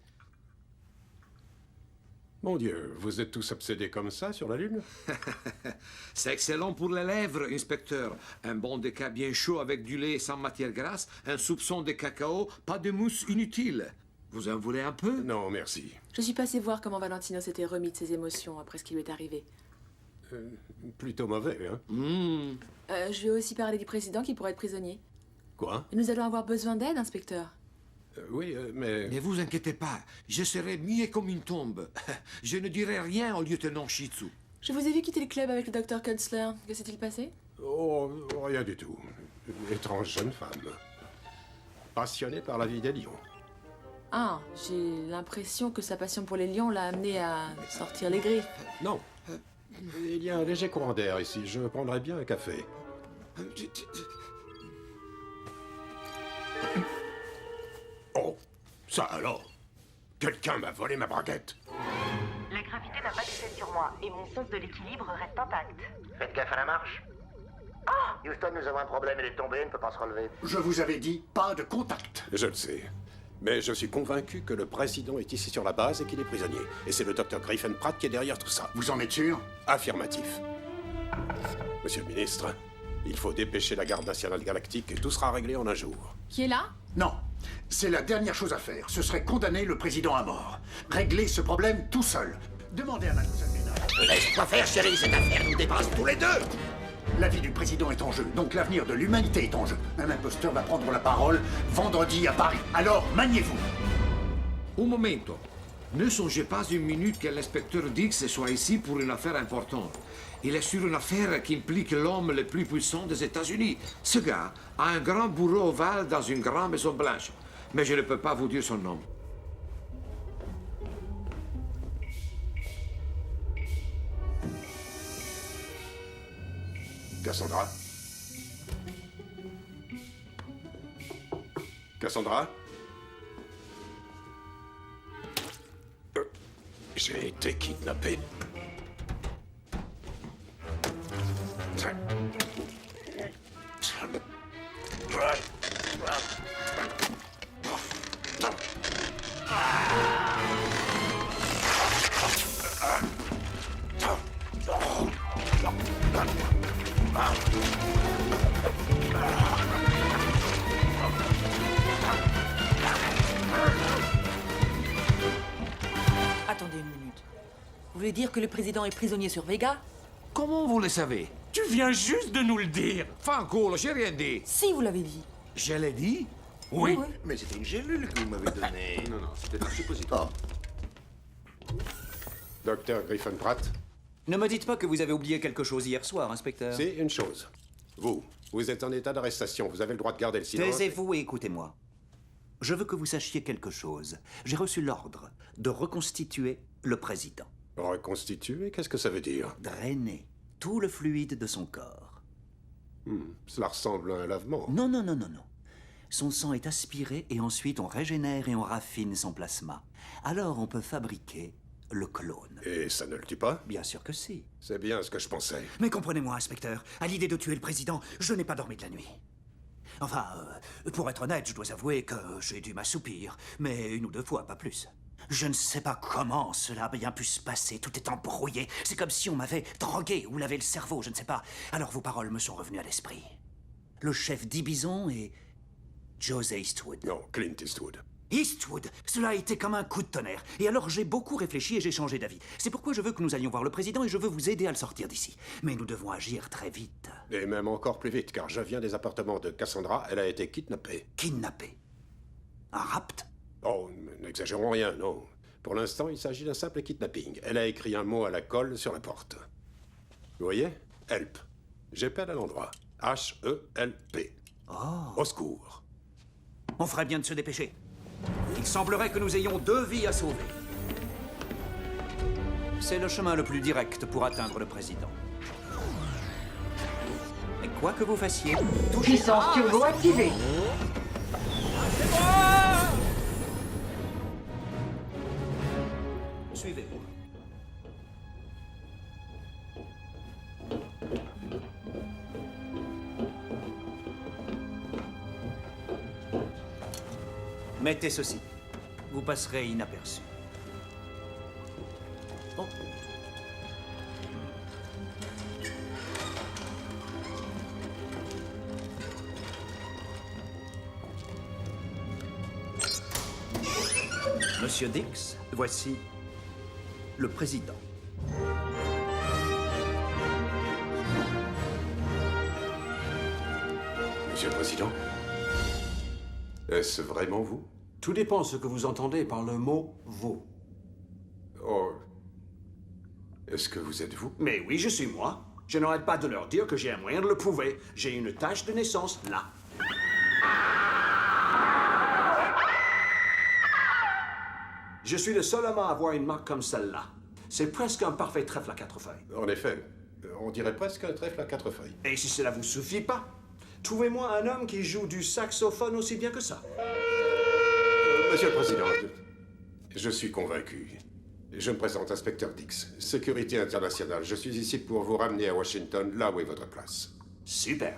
Mon Dieu, vous êtes tous obsédés comme ça sur la Lune? C'est excellent pour les lèvres, inspecteur. Un bon déca bien chaud avec du lait sans matière grasse, un soupçon de cacao, pas de mousse inutile. Vous en voulez un peu? Non, merci. Je suis passée voir comment Valentino s'était remis de ses émotions après ce qui lui est arrivé. Plutôt mauvais, hein? Je vais aussi parler du président qui pourrait être prisonnier. Quoi? Nous allons avoir besoin d'aide, inspecteur. Oui, mais... Ne vous inquiétez pas, je serai muet comme une tombe. Je ne dirai rien au lieutenant Shitsu. Je vous ai vu quitter le club avec le docteur Kunzler. Que s'est-il passé? Oh, rien du tout. Une étrange jeune femme. Passionnée par la vie des lions. Ah, j'ai l'impression que sa passion pour les lions l'a amené à sortir les griffes. Non. Il y a un léger courant d'air ici. Je prendrais bien un café. Oh, ça alors? Quelqu'un m'a volé ma braguette. La gravité n'a pas d'effet sur moi et mon sens de l'équilibre reste intact. Faites gaffe à la marche. Houston, nous avons un problème, elle est tombée, elle ne peut pas se relever. Je vous avais dit, pas de contact. Je le sais. Mais je suis convaincu que le président est ici sur la base et qu'il est prisonnier. Et c'est le docteur Griffin Pratt qui est derrière tout ça. Vous en êtes sûr? Affirmatif. Monsieur le ministre, il faut dépêcher la garde nationale galactique et tout sera réglé en un jour. Qui est là? Non. C'est la dernière chose à faire. Ce serait condamner le président à mort. Régler ce problème tout seul. Demandez à mademoiselle Ménard. Laisse-moi faire, chérie, cette affaire nous dépasse tous les deux. La vie du président est en jeu, donc l'avenir de l'humanité est en jeu. Un imposteur va prendre la parole vendredi à Paris. Alors, maniez-vous. Un momento. Ne songez pas une minute que l'inspecteur Dix soit ici pour une affaire importante. Il est sur une affaire qui implique l'homme le plus puissant des États-Unis. Ce gars a un grand bureau ovale dans une grande maison blanche. Mais je ne peux pas vous dire son nom. Cassandra? Cassandra? J'ai été kidnappé. Attendez une minute. Vous voulez dire que le président est prisonnier sur Vega? Comment vous le savez? Tu viens juste de nous le dire. Fanculo, j'ai rien dit. Si, vous l'avez dit. Je l'ai dit? Oui. Mais c'était une gélule que vous m'avez donnée. Non, c'était un suppositoire. Docteur Griffin Pratt? Ne me dites pas que vous avez oublié quelque chose hier soir, inspecteur. C'est une chose. Vous êtes en état d'arrestation. Vous avez le droit de garder le silence. Taisez-vous et écoutez-moi. Je veux que vous sachiez quelque chose. J'ai reçu l'ordre de reconstituer le président. Reconstituer? Qu'est-ce que ça veut dire? Drainer tout le fluide de son corps. Cela ressemble à un lavement. Non. Son sang est aspiré et ensuite on régénère et on raffine son plasma. Alors on peut fabriquer le clone. Et ça ne le tue pas? Bien sûr que si. C'est bien ce que je pensais. Mais comprenez-moi, inspecteur, à l'idée de tuer le président, je n'ai pas dormi de la nuit. Enfin, pour être honnête, je dois avouer que j'ai dû m'assoupir, mais une ou deux fois, pas plus. Je ne sais pas comment cela a bien pu se passer, tout est embrouillé. C'est comme si on m'avait drogué ou lavé le cerveau, je ne sais pas. Alors vos paroles me sont revenues à l'esprit. Le chef d'Ibison est José Eastwood. Non, Clint Eastwood. Eastwood, cela a été comme un coup de tonnerre. Et alors j'ai beaucoup réfléchi et j'ai changé d'avis. C'est pourquoi je veux que nous allions voir le président et je veux vous aider à le sortir d'ici. Mais nous devons agir très vite. Et même encore plus vite, car je viens des appartements de Cassandra. Elle a été kidnappée. Kidnappée? Un rapt? Oh, n'exagérons rien, non. Pour l'instant, il s'agit d'un simple kidnapping. Elle a écrit un mot à la colle sur la porte. Vous voyez? Help. J'appelle à l'endroit. H-E-L-P. Oh. Au secours. On ferait bien de se dépêcher. Il semblerait que nous ayons 2 vies à sauver. C'est le chemin le plus direct pour atteindre le président. Et quoi que vous fassiez, touchez... Puissance turbo activée. Suivez-moi. Mettez ceci. Vous passerez inaperçu. Oh. Monsieur Dix, voici le président. Monsieur le Président, est-ce vraiment vous? Tout dépend ce que vous entendez par le mot « vous Oh. Est-ce que vous êtes vous? » Mais oui, je suis moi. Je n'arrête pas de leur dire que j'ai un moyen de le prouver. J'ai une tache de naissance, là. Je suis le seul homme à avoir une marque comme celle-là. C'est presque un parfait trèfle à 4 feuilles. En effet, on dirait presque un trèfle à 4 feuilles. Et si cela vous suffit pas, trouvez-moi un homme qui joue du saxophone aussi bien que ça. Monsieur le Président, je suis convaincu. Je me présente, inspecteur Dix, sécurité internationale. Je suis ici pour vous ramener à Washington, là où est votre place. Super.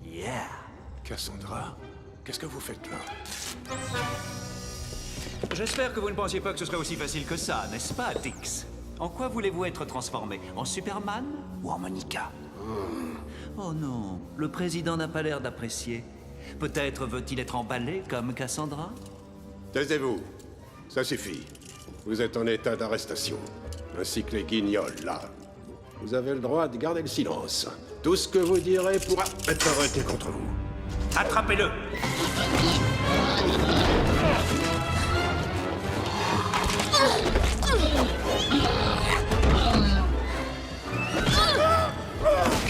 Yeah. Cassandra, qu'est-ce que vous faites là? J'espère que vous ne pensiez pas que ce serait aussi facile que ça, n'est-ce pas, Dix? En quoi voulez-vous être transformé? En Superman ou en Monica? Oh non, le président n'a pas l'air d'apprécier. Peut-être veut-il être emballé comme Cassandra? Taisez-vous. Ça suffit. Vous êtes en état d'arrestation. Ainsi que les guignols, là. Vous avez le droit de garder le silence. Tout ce que vous direz pourra être arrêté contre vous. Attrapez-le!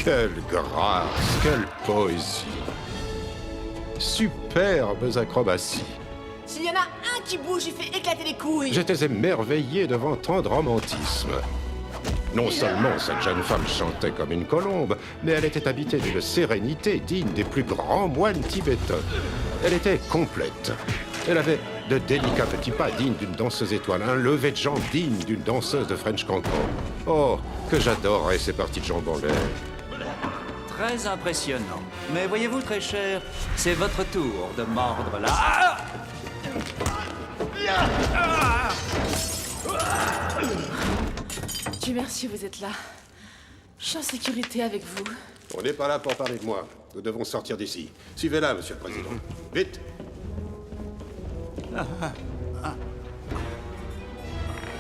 Quelle grâce, quelle poésie. Superbes acrobaties. S'il y en a un qui bouge, il fait éclater les couilles. J'étais émerveillé devant tant de romantisme. Non seulement cette jeune femme chantait comme une colombe, mais elle était habitée d'une sérénité digne des plus grands moines tibétains. Elle était complète. Elle avait de délicats petits pas dignes d'une danseuse étoile, un lever de jambes digne d'une danseuse de French Cancan. Oh, que j'adorais ces parties de jambes en l'air. Très impressionnant. Mais voyez-vous, très cher, c'est votre tour de mordre là. Ah! Dieu merci, vous êtes là. Je suis en sécurité avec vous. On n'est pas là pour parler de moi. Nous devons sortir d'ici. Suivez-la, monsieur le Président. Vite!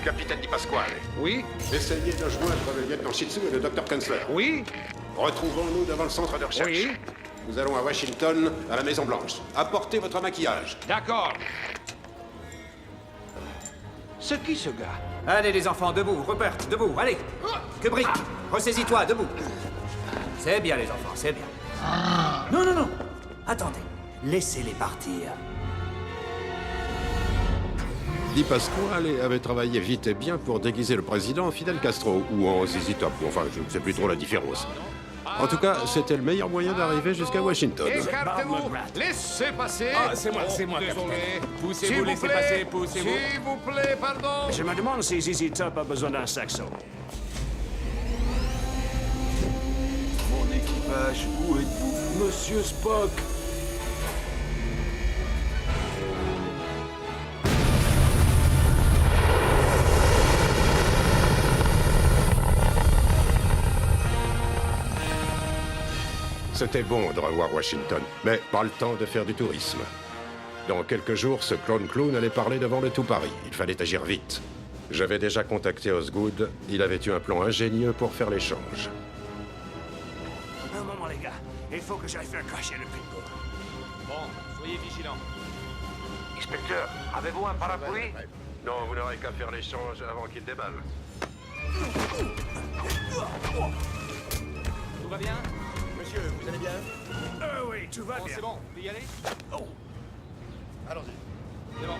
Capitaine Di Pasquale. Oui? Essayez de joindre le lieutenant Shitsu et le docteur Kensler. Oui? Retrouvons-nous devant le centre de recherche. Oui? Nous allons à Washington, à la Maison-Blanche. Apportez votre maquillage. D'accord. C'est qui ce gars? Allez les enfants, debout. Rupert, debout, allez. Kubrick, ressaisis-toi, debout. C'est bien les enfants, c'est bien. Non, non, non. Attendez, laissez-les partir. Di Pasquale avait travaillé vite et bien pour déguiser le président en Fidel Castro, ou en Zizi Top. Enfin, je ne sais plus trop la différence. En tout cas, c'était le meilleur moyen d'arriver jusqu'à Washington. Écartez-vous. Laissez passer. Ah, c'est moi, Désolé. Poussez-vous, laissez passer, poussez-vous. S'il vous plaît, pardon. Je me demande si ZZ Top a besoin d'un saxo. Mon équipage, où êtes-vous, Monsieur Spock? C'était bon de revoir Washington, mais pas le temps de faire du tourisme. Dans quelques jours, ce clone clown allait parler devant le tout Paris. Il fallait agir vite. J'avais déjà contacté Osgood. Il avait eu un plan ingénieux pour faire l'échange. Un moment, les gars. Il faut que j'aille faire cracher le pitbull. Bon, Soyez vigilants. Inspecteur, avez-vous un parapluie? Non, vous n'aurez qu'à faire l'échange avant qu'il déballe. Tout va bien? Monsieur, vous allez bien? Oui, tout va bien. C'est bon, on peut y aller? Oh. Allons-y. C'est bon.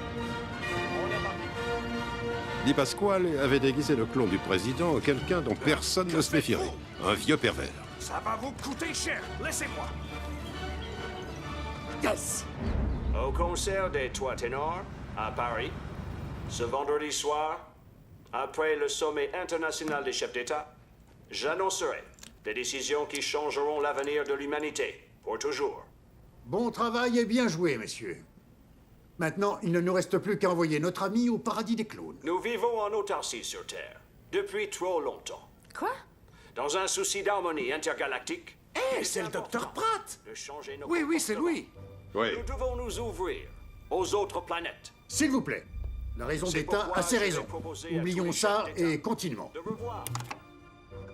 On est parti. Di Pasquale avait déguisé le clone du président en quelqu'un dont personne ne se méfierait. Un vieux pervers. Ça va vous coûter cher. Laissez-moi. Yes! Au concert des Trois Ténors, à Paris, ce vendredi soir, après le sommet international des chefs d'État, j'annoncerai des décisions qui changeront l'avenir de l'humanité, pour toujours. Bon travail et bien joué, messieurs. Maintenant, il ne nous reste plus qu'à envoyer notre ami au paradis des clones. Nous vivons en autarcie sur Terre, depuis trop longtemps. Quoi? Dans un souci d'harmonie intergalactique... c'est le Dr. Pratt! De changer nos Oui, c'est lui. Oui. Nous devons nous ouvrir aux autres planètes. S'il vous plaît. La raison C'est d'État pourquoi a ses je vais raisons. proposer à tous Oublions les ça chefs d'État et continuons. de revoir.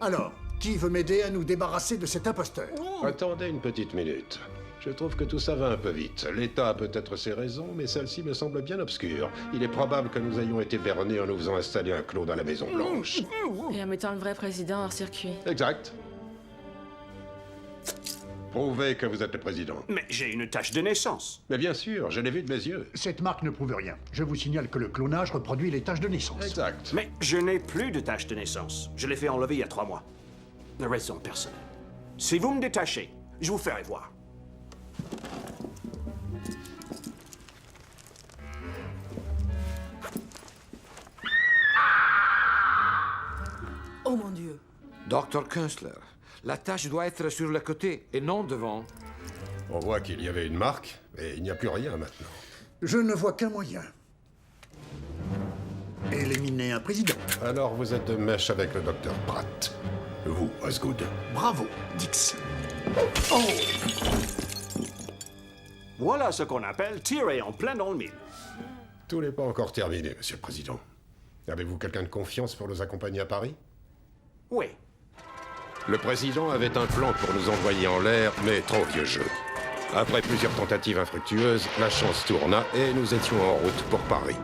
Alors, qui veut m'aider à nous débarrasser de cet imposteur? Attendez une petite minute. Je trouve que tout ça va un peu vite. L'État a peut-être ses raisons, mais celle-ci me semble bien obscure. Il est probable que nous ayons été bernés en nous faisant installer un clone à la Maison Blanche. Et en mettant le vrai président hors circuit. Exact. Prouvez que vous êtes le président. Mais j'ai une tache de naissance. Mais bien sûr, je l'ai vu de mes yeux. Cette marque ne prouve rien. Je vous signale que le clonage reproduit les taches de naissance. Exact. Mais je n'ai plus de tache de naissance. Je l'ai fait enlever il y a 3 mois. Raison personnelle. Si vous me détachez, je vous ferai voir. Oh mon Dieu. Dr. Kunstler, la tâche doit être sur le côté et non devant. On voit qu'il y avait une marque, et il n'y a plus rien maintenant. Je ne vois qu'un moyen. Éliminer un président. Alors vous êtes de mèche avec le docteur Pratt. Vous, Osgood. Bravo, Dix. Oh! Voilà ce qu'on appelle tirer en plein dans le mille. Tout n'est pas encore terminé, Monsieur le Président. Avez-vous quelqu'un de confiance pour nous accompagner à Paris? Oui. Le président avait un plan pour nous envoyer en l'air, mais trop vieux jeu. Après plusieurs tentatives infructueuses, la chance tourna et nous étions en route pour Paris.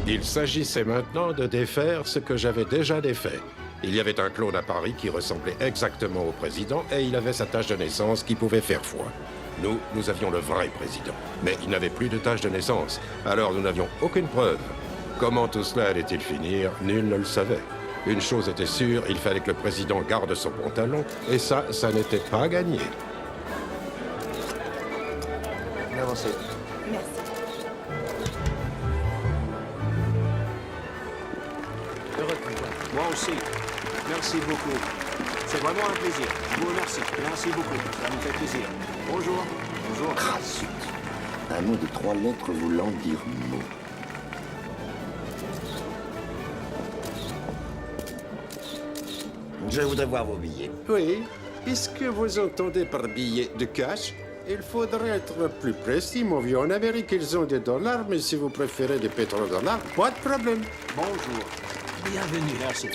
Il s'agissait maintenant de défaire ce que j'avais déjà défait. Il y avait un clone à Paris qui ressemblait exactement au président et il avait sa tache de naissance qui pouvait faire foi. Nous avions le vrai président, mais il n'avait plus de tache de naissance, alors nous n'avions aucune preuve. Comment tout cela allait-il finir? Nul ne le savait. Une chose était sûre, il fallait que le président garde son pantalon, et ça n'était pas gagné. Avancez. Merci. Moi aussi. Merci beaucoup. C'est vraiment un plaisir. Je vous remercie. Merci beaucoup. Ça me fait plaisir. Bonjour. Bonjour. Ah, zut. Un mot de 3 lettres voulant dire mot. Je voudrais voir vos billets. Oui. Qu'est-ce que vous entendez par billet de cash? Il faudrait être plus précis, mon vieux. En Amérique, ils ont des dollars, mais si vous préférez des pétrodollars, pas de problème. Bonjour. Bienvenue. Merci.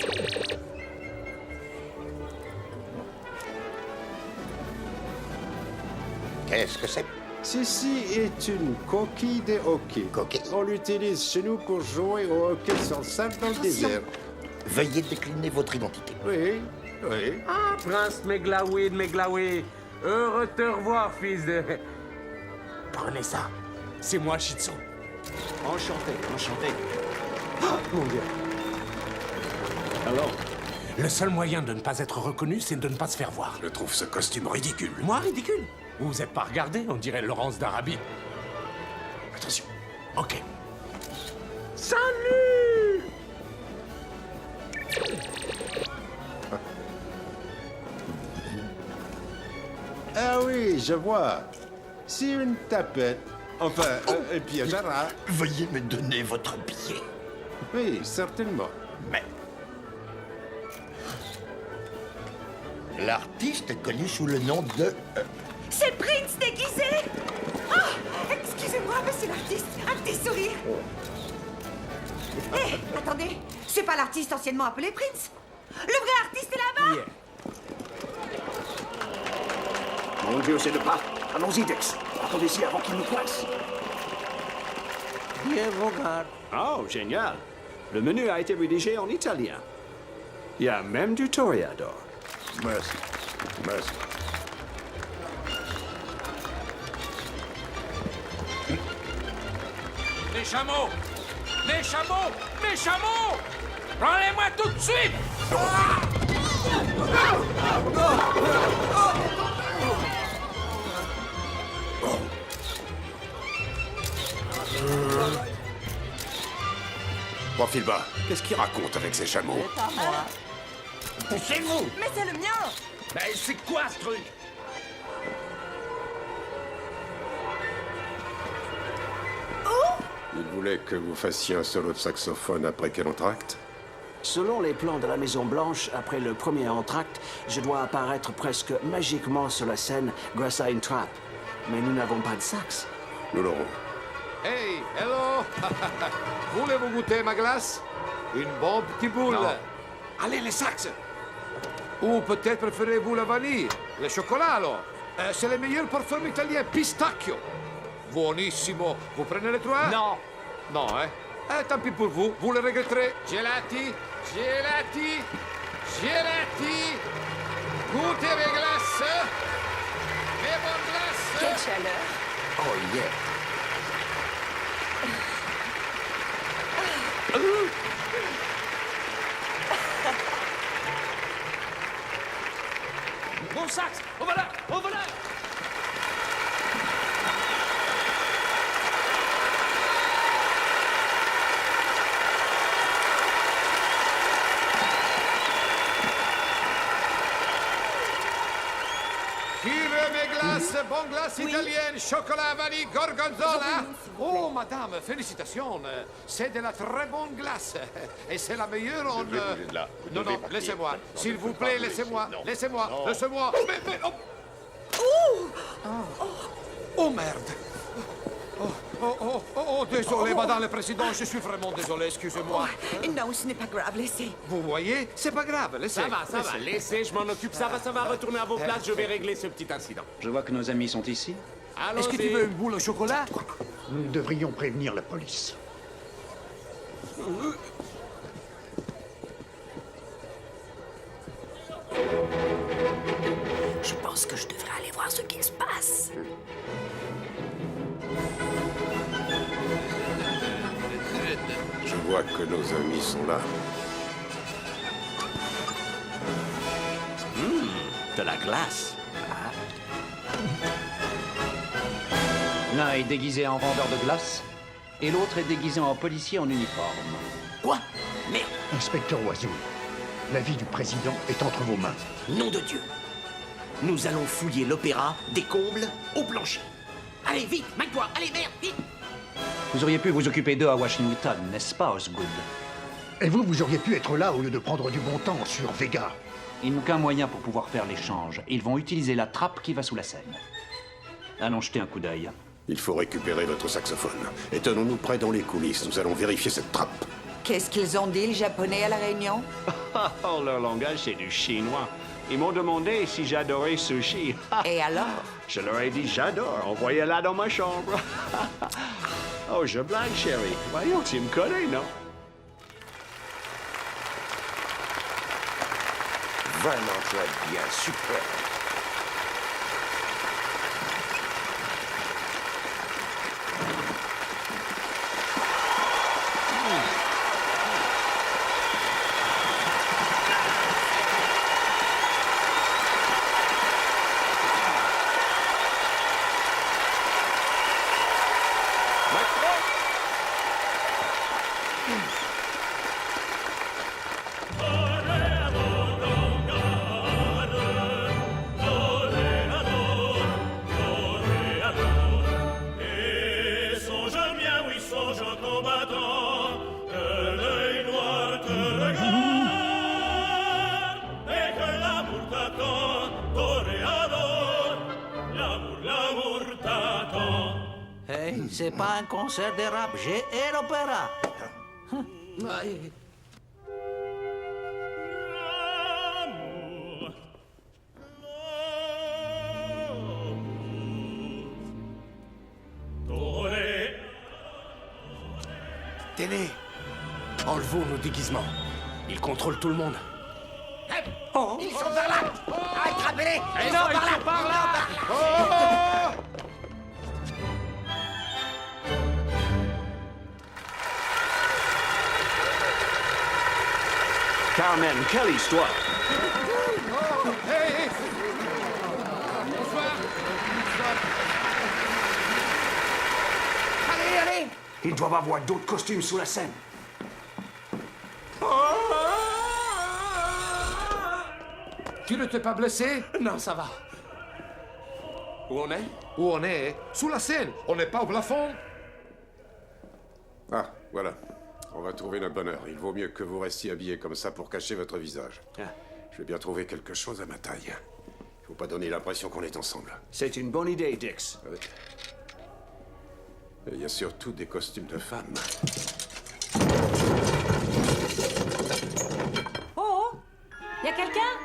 Qu'est-ce que c'est? Ceci est une coquille de hockey. Coquille. On l'utilise chez nous pour jouer au hockey sans sable dans le désert. Veuillez décliner votre identité. Oui, oui. Ah, Prince Meglaoui. Heureux de te revoir, fils de... Prenez ça. C'est moi, Shitsu. Enchanté. Enchanté. Ah, mon Dieu. Alors? Le seul moyen de ne pas être reconnu, c'est de ne pas se faire voir. Je trouve ce costume ridicule. Moi, ridicule? Vous vous êtes pas regardé? On dirait Laurence d'Arabie. Attention. Ok. Salut! Ah oui, je vois. C'est une tapette. Enfin, un piège à rat. Veuillez me donner votre billet. Oui, certainement. Mais... L'artiste est connu sous le nom de... C'est Prince déguisé. Ah, excusez-moi, mais c'est l'artiste. Un petit sourire. Hé, attendez. C'est pas l'artiste anciennement appelé Prince. Le vrai artiste est là-bas. manger au de pas. Allons-y, Dex. Attendez ici avant qu'il nous coince. Bien, mon gars. Oh, génial. Le menu a été rédigé en italien. Il y a même du toreador. Merci. Merci. Mes chameaux! Mes chameaux! Mes chameaux! Prends-les-moi tout de suite! Profil bas, qu'est-ce qu'il raconte avec ces chameaux? C'est à moi. Poussez-vous! Mais c'est le mien. Ben, c'est quoi ce truc? Il voulait que vous fassiez un solo de saxophone après quel entracte? Selon les plans de la Maison Blanche, après le premier entracte, je dois apparaître presque magiquement sur la scène grâce à une trappe. Mais nous n'avons pas de sax. Nous l'aurons. Hey, hello! Voulez-vous goûter ma glace? Une bonne petite boule. Non. Allez, les sax! Ou peut-être préférez-vous la vanille? Le chocolat, alors? C'est le meilleur parfum italien, pistacchio. Buonissimo. Vous prenez les trois? Non. Non, hein? Tant pis pour vous. Vous le regretterez. Gelati, gelati, gelati. Goûtez mes glaces. Mes bonnes glaces. Quelle chaleur. Oh, yeah. Mon sax! Oh voilà! Oh voilà! Qui veut mes glaces? Bonne glace italienne, chocolat, vanille, gorgonzola. Oh, madame, félicitations. C'est de la très bonne glace. Et c'est la meilleure en... Non, non, laissez-moi. S'il vous plaît, laissez-moi. Laissez-moi. Laissez-moi. Mais, oh, merde. Désolé, madame le président, je suis vraiment désolé, excusez-moi. Non, ce n'est pas grave, laissez. Vous voyez, c'est pas grave, laissez. Ça va, laissez, je m'en occupe, ça va, retournez à vos places, je vais régler ce petit incident. Je vois que nos amis sont ici. Est-ce que tu veux une boule au chocolat? Nous devrions prévenir la police. Je pense que je devrais aller voir ce qu'il se passe. Je vois que nos amis sont là. De la glace. L'un est déguisé en vendeur de glace et l'autre est déguisé en policier en uniforme. Quoi? Merde. Inspecteur Oiseau, la vie du président est entre vos mains. Nom de Dieu. Nous allons fouiller l'opéra des combles au plancher. Allez, vite, mets-toi. Allez, merde, vite. Vous auriez pu vous occuper d'eux à Washington, n'est-ce pas, Osgood? Et vous auriez pu être là au lieu de prendre du bon temps sur Vega. Ils n'ont qu'un moyen pour pouvoir faire l'échange. Ils vont utiliser la trappe qui va sous la scène. Allons jeter un coup d'œil. Il faut récupérer votre saxophone. Et tenons-nous prêts dans les coulisses. Nous allons vérifier cette trappe. Qu'est-ce qu'ils ont dit, les Japonais, à la réunion? Oh, leur langage, c'est du chinois. Ils m'ont demandé si j'adorais sushi. Et alors? Je leur ai dit j'adore. Envoyez-la dans ma chambre. Oh, je blague, chérie. Voyons, tu me connais, non? Vraiment très bien, super. Hey, c'est pas un concert de rap, j'ai et l'opéra. Tenez, enlevons nos déguisements. Ils contrôlent tout le monde. Oh. Ils sont par là. Attrapez-les. Eh non, ils sont par là. Carmen, quelle histoire! Hey. Allez! Ils doivent avoir d'autres costumes sous la scène. Tu ne t'es pas blessé? Non, ça va. Où on est? Où on est? Sous la scène. On n'est pas au plafond. Ah, voilà. On va trouver notre bonheur. Il vaut mieux que vous restiez habillés comme ça pour cacher votre visage. Je vais bien trouver quelque chose à ma taille. Il faut pas donner l'impression qu'on est ensemble. C'est une bonne idée, Dix. Et il y a surtout des costumes de femmes. Oh, y a quelqu'un?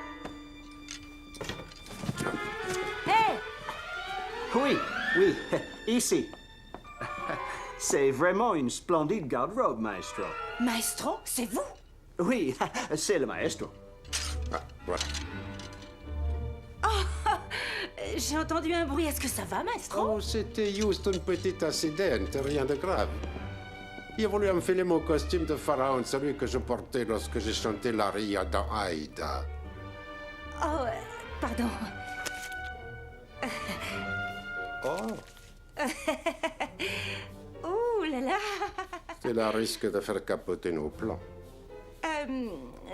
Hé! Oui, ici. C'est vraiment une splendide garde-robe, maestro. Maestro, c'est vous? Oui, c'est le maestro. Ah, voilà. Oh, j'ai entendu un bruit. Est-ce que ça va, maestro? Oh, c'était juste un petit incident, rien de grave. Il a voulu enfiler mon costume de pharaon, celui que je portais lorsque j'ai chanté l'aria dans Aïda. Oh, pardon. Oh, Ouh là là. cela risque de faire capoter nos plans.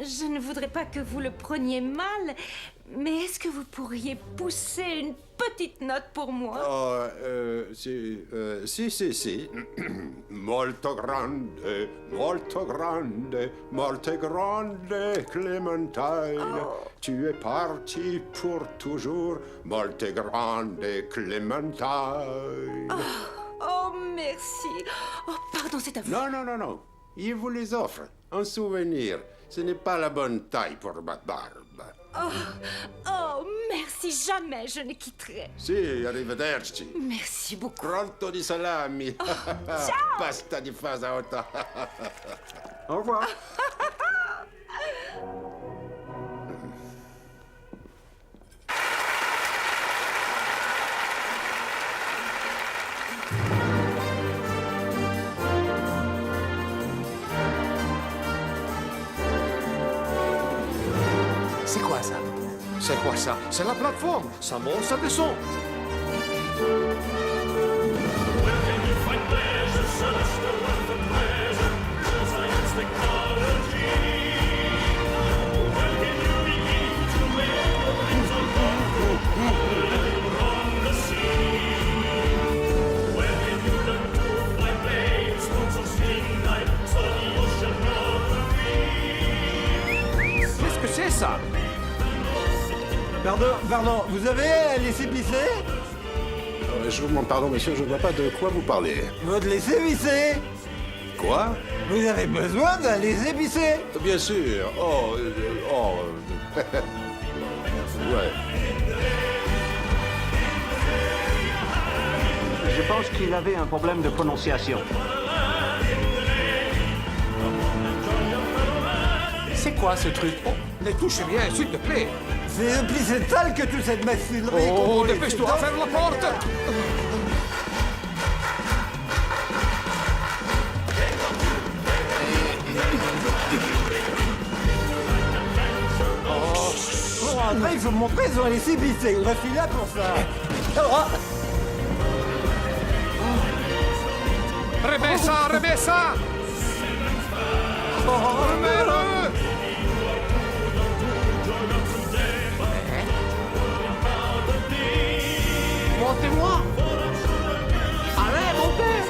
Je ne voudrais pas que vous le preniez mal, mais est-ce que vous pourriez pousser une petite note pour moi? Oh, si. Molto grande, molto grande, molto grande, Clémentine. Tu es parti pour toujours, molto grande, Clémentine. Oh, merci. Oh, pardon, c'est à vous. Non. Il vous les offre. Un souvenir. Ce n'est pas la bonne taille pour ma barbe. Oh, merci. Jamais je ne quitterai. Si, arrivederci. Merci beaucoup. Pronto di salami. ciao. Pasta di fasota. Au revoir. C'est quoi ça? C'est quoi ça? C'est la plateforme. Ça monte, ça descend. Qu'est-ce que c'est ça? Pardon, vous avez laissé pisser? Je vous demande pardon, monsieur, je ne vois pas de quoi vous parlez. Votre laisser pisser? Quoi? Vous avez besoin d'un laisser pisser? Bien sûr. Ouais. Je pense qu'il avait un problème de prononciation. C'est quoi ce truc? Ne touche rien, s'il te plaît. C'est depuis cette salle que toute cette machinerie... Oh, dépêche-toi, ferme la porte. Bon, après, il faut me montrer, ils ont laissé pisser. Je suis là pour ça. Rebessa! Remets-le! Montez-moi! Allez, montez!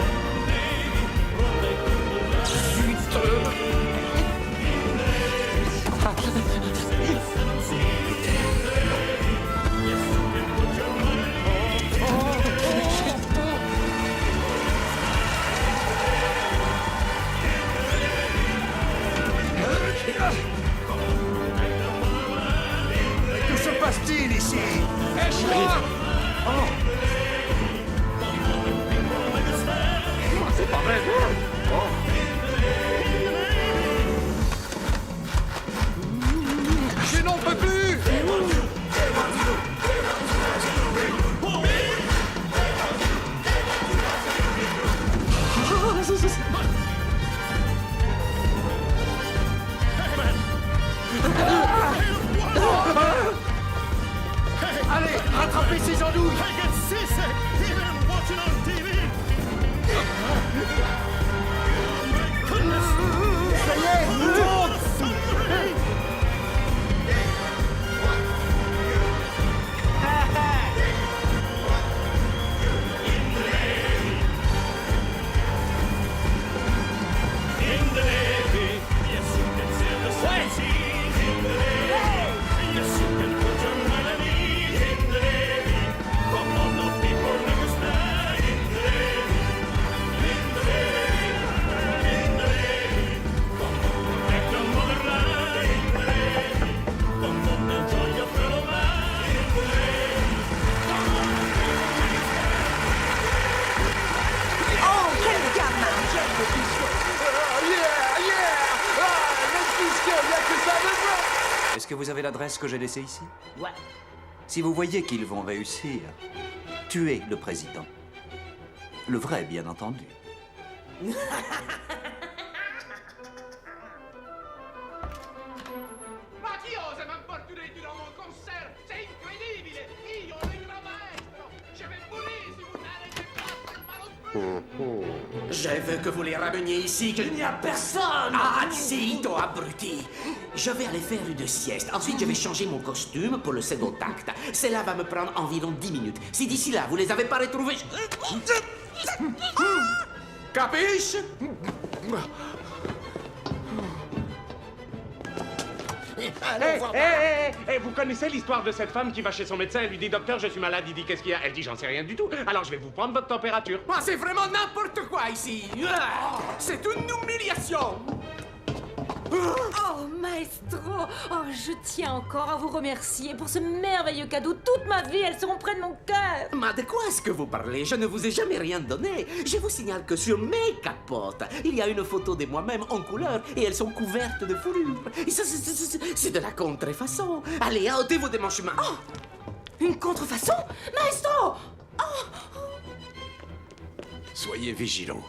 Que se passe-t-il ici? Lâche-moi! C'est pas vrai! Allez, rattrapez ces andouilles. Ça y est, monte! Est-ce que vous avez l'adresse que j'ai laissée ici? Ouais. Si vous voyez qu'ils vont réussir, tuez le président. Le vrai, bien entendu. Ma Dio, siamo ancora tutti dans mon concert! C'est incredibile! Io, il grand maestro! Je vais mourir si vous n'arrêtez pas! Je veux que vous les rameniez ici, qu'il n'y a personne! Ah, zitto, abruti! Je vais aller faire une sieste. Ensuite, je vais changer mon costume pour le second acte. Cela va me prendre environ 10 minutes. Si d'ici là, vous les avez pas retrouvés... Capiche? Vous connaissez l'histoire de cette femme qui va chez son médecin et lui dit « Docteur, je suis malade ». Il dit « Qu'est-ce qu'il y a ?» Elle dit « J'en sais rien du tout. Alors je vais vous prendre votre température. » Ah, c'est vraiment n'importe quoi ici! Ah, c'est une humiliation! Oh, maestro! Oh, je tiens encore à vous remercier pour ce merveilleux cadeau. Toute ma vie, elles seront près de mon cœur. Mais de quoi est-ce que vous parlez? Je ne vous ai jamais rien donné. Je vous signale que sur mes capotes, il y a une photo de moi-même en couleur et elles sont couvertes de fourrure. Et ça, c'est de la contrefaçon. Allez, ôtez-vous de mon chemin. Oh! Une contrefaçon? Maestro! Soyez vigilants.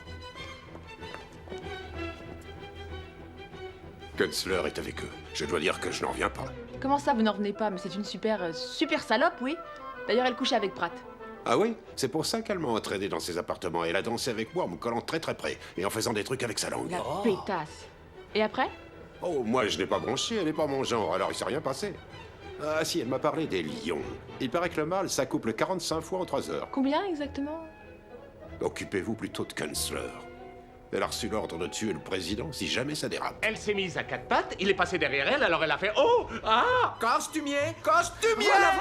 Kunzler est avec eux. Je dois dire que je n'en reviens pas. Comment ça, vous n'en revenez pas? Mais c'est une super salope, oui. D'ailleurs, elle couchait avec Pratt. Ah oui? C'est pour ça qu'elle m'a entraîné dans ses appartements. Elle a dansé avec moi en me collant très très près et en faisant des trucs avec sa langue. La pétasse. Et après? Oh, moi je n'ai pas bronché, elle n'est pas mon genre, alors il s'est rien passé. Ah si, elle m'a parlé des lions. Il paraît que le mâle s'accouple 45 fois en 3 heures. Combien exactement? Occupez-vous plutôt de Kunzler. Elle a reçu l'ordre de tuer le président si jamais ça dérape. Elle s'est mise à 4 pattes, il est passé derrière elle, alors elle a fait « Oh! Ah! Costumier! Costumier! Voilà.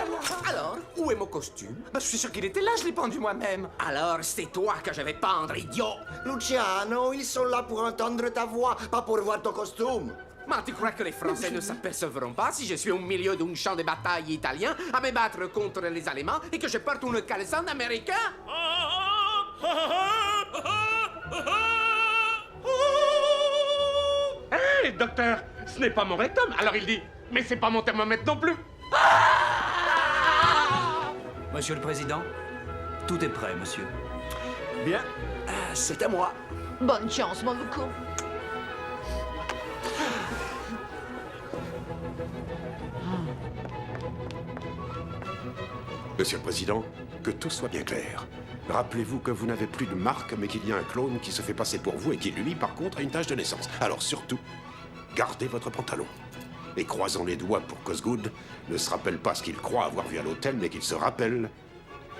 Alors, où est mon costume? Je suis sûr qu'il était là, je l'ai pendu moi-même. Alors, c'est toi que je vais pendre, idiot! Luciano, ils sont là pour entendre ta voix, pas pour voir ton costume. Mais tu crois que les Français ne s'apercevront pas si je suis au milieu d'un champ de bataille italien à me battre contre les Allemands et que je porte une caleçon américain? Hé, docteur, ce n'est pas mon rectum. Alors il dit « Mais c'est pas mon thermomètre non plus. » Monsieur le Président, tout est prêt, monsieur. Bien, c'est à moi. Bonne chance, mon beaucoup. Monsieur le Président, que tout soit bien clair. Rappelez-vous que vous n'avez plus de marque, mais qu'il y a un clone qui se fait passer pour vous et qui, lui, par contre, a une tache de naissance. Alors surtout, gardez votre pantalon. Et croisons les doigts pour qu'Osgood ne se rappelle pas ce qu'il croit avoir vu à l'hôtel, mais qu'il se rappelle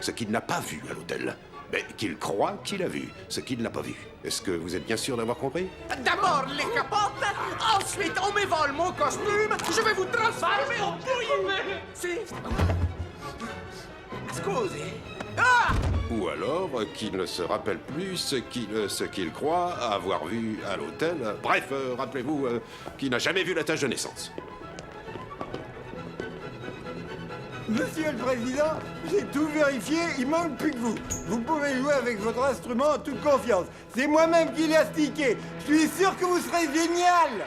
ce qu'il n'a pas vu à l'hôtel. Mais qu'il croit qu'il a vu ce qu'il n'a pas vu. Est-ce que vous êtes bien sûr d'avoir compris? D'abord les capotes, ensuite on me vole mon costume, je vais vous transformer en bouillie. Si. Scusi. Ah! Ou alors qu'il ne se rappelle plus ce qu'il croit avoir vu à l'hôtel. Bref, rappelez-vous qu'il n'a jamais vu la tache de naissance. Monsieur le Président, j'ai tout vérifié, il manque plus que vous. Vous pouvez jouer avec votre instrument en toute confiance. C'est moi-même qui l'ai astiqué. Je suis sûr que vous serez génial.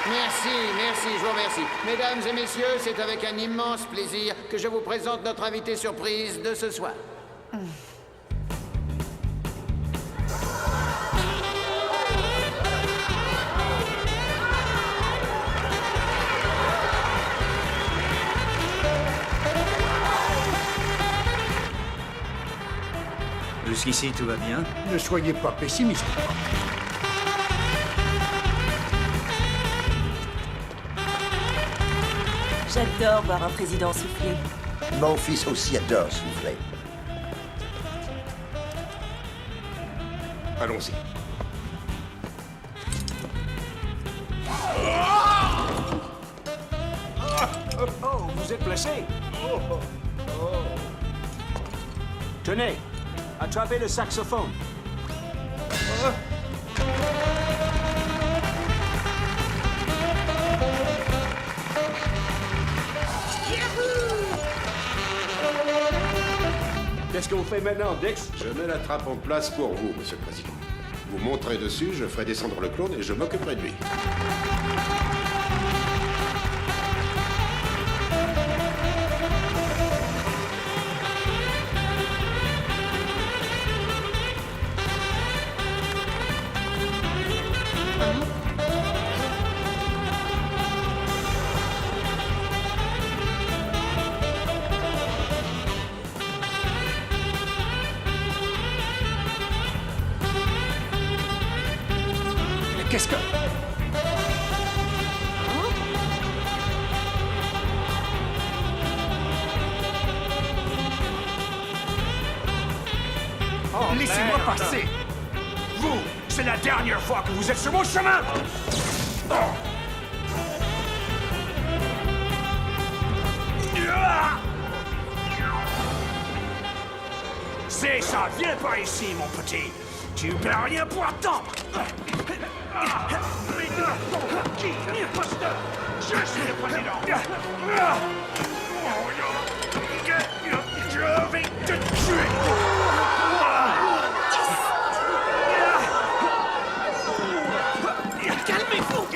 Merci, merci, je vous remercie. Mesdames et messieurs, c'est avec un immense plaisir que je vous présente notre invité surprise de ce soir. Jusqu'ici, tout va bien? Ne soyez pas pessimiste. J'adore voir un président souffler. Mon fils aussi adore souffler. Allons-y. Oh, vous êtes blessé. Tenez, attrapez le saxophone. Qu'est-ce qu'on fait maintenant, Dex? Je mets la trappe en place pour vous, monsieur le président. Vous monterez dessus, je ferai descendre le clone et je m'occuperai de lui. Qu'est-ce que... Oh, Laissez-moi merde. passer. Vous, c'est la dernière fois que vous êtes sur mon chemin. Oh. C'est ça, viens par ici, mon petit. Tu perds rien pour attendre. Qui imposteur? Je suis le président. Je vais te tuer. Calmez-vous.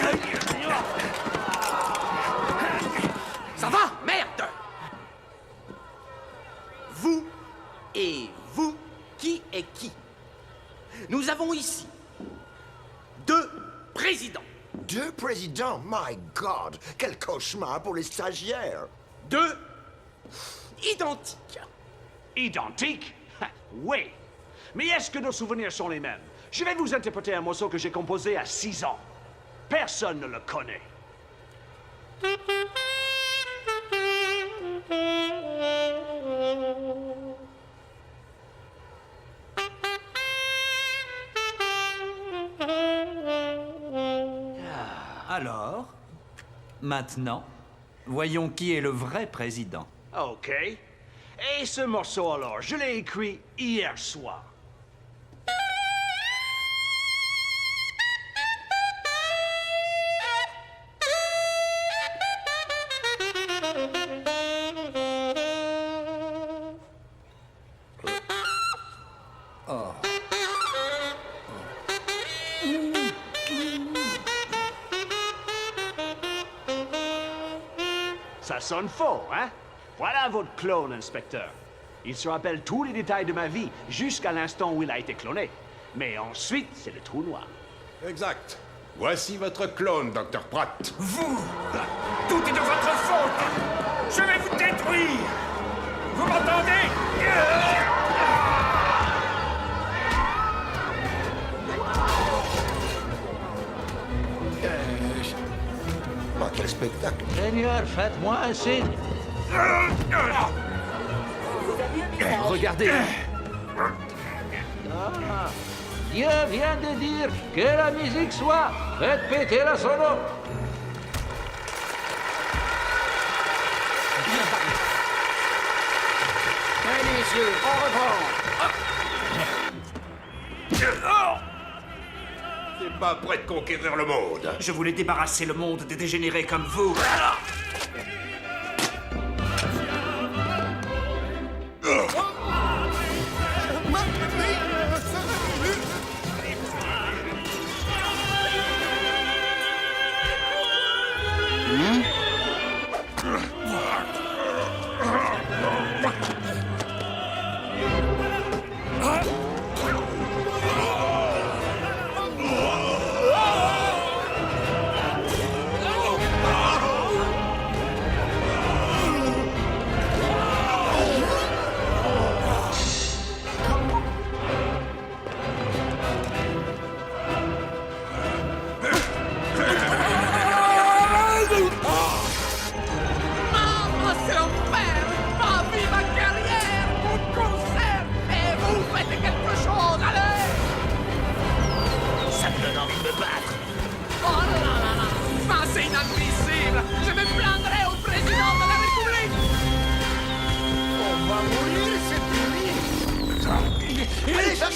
Ça va? Merde! Vous et vous, qui est qui? Nous avons ici 2 présidents. 2 présidents? My God! Quel cauchemar pour les stagiaires! 2 identiques. Identique? Oui. Mais est-ce que nos souvenirs sont les mêmes? Je vais vous interpréter un morceau que j'ai composé à 6 ans. Personne ne le connaît. Alors, maintenant, voyons qui est le vrai président. OK. Et ce morceau alors, je l'ai écrit hier soir. Oh. Ça sonne faux, hein? Voilà votre clone, inspecteur. Il se rappelle tous les détails de ma vie jusqu'à l'instant où il a été cloné. Mais ensuite, c'est le trou noir. Exact. Voici votre clone, Dr. Pratt. Vous! Tout est de votre faute! Je vais vous détruire! Vous m'entendez? Oh, quel spectacle! Seigneur, faites-moi un signe. Regardez. Ah, Dieu vient de dire que la musique soit. Faites péter la solo. Allez, messieurs, on reprend. T'es pas prêt de conquérir le monde. Je voulais débarrasser le monde des dégénérés comme vous.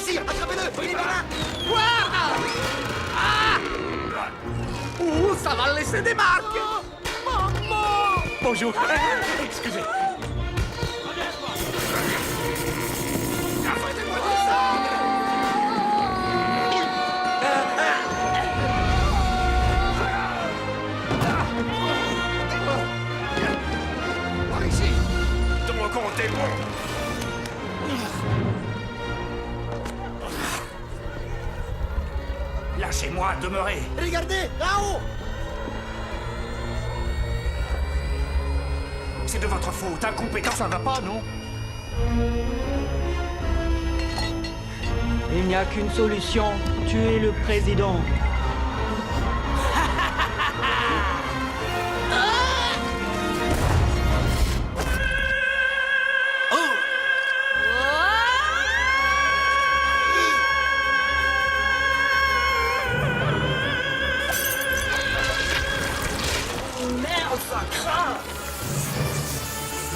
messire, attrapez-le. Il est par là. Guarda! Ah! Ça va laisser des marques! Maman! Bonjour. Excusez. Par ici! Ton compte est bon. Lâchez-moi, demeurez. Regardez, là-haut. C'est de votre faute, incompétent. Ça va pas, non? Il n'y a qu'une solution, tuer le président. Merde, ça craint!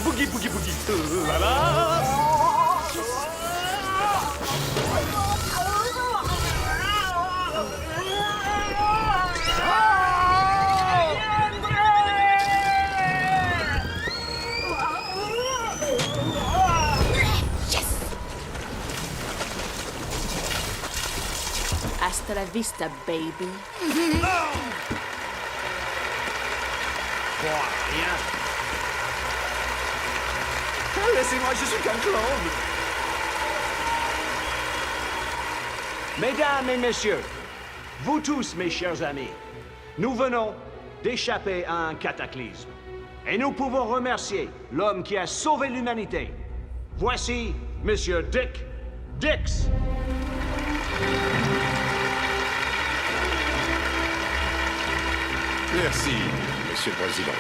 Boogie, boogie, boogie. Voilà. Hasta la vista, baby. Bon, rien. Laissez-moi, je suis qu'un clone. Mesdames et messieurs, vous tous, mes chers amis, nous venons d'échapper à un cataclysme. Et nous pouvons remercier l'homme qui a sauvé l'humanité. Voici Monsieur Dick Dix. Merci, Monsieur le Président.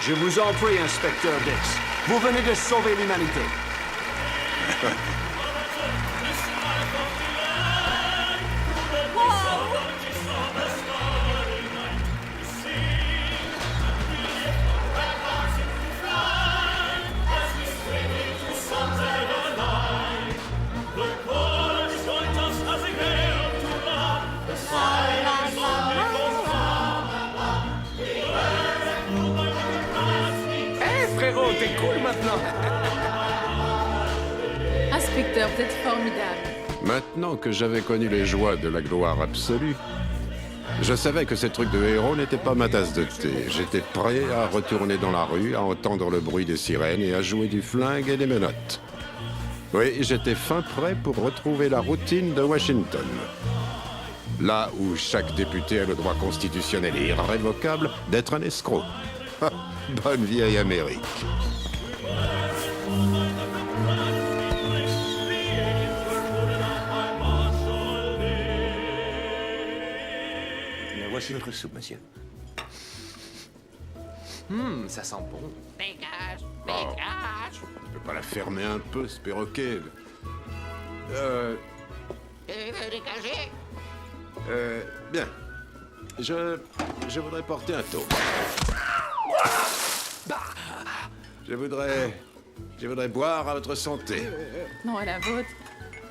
Je vous en prie, inspecteur Dix. Vous venez de sauver l'humanité. Frérot, t'es cool maintenant. Inspecteur, vous êtes formidable. Maintenant que j'avais connu les joies de la gloire absolue, je savais que ces trucs de héros n'étaient pas ma tasse de thé. J'étais prêt à retourner dans la rue, à entendre le bruit des sirènes et à jouer du flingue et des menottes. Oui, j'étais fin prêt pour retrouver la routine de Washington. Là où chaque député a le droit constitutionnel et irrévocable d'être un escroc. Bonne vieille Amérique. Voici votre soupe, monsieur. Ça sent bon. Dégage! Oh. Dégage! Tu peux pas la fermer un peu, ce perroquet? Dégagez! Bien. Je voudrais porter un toast. Je voudrais boire à votre santé. Non, à la vôtre.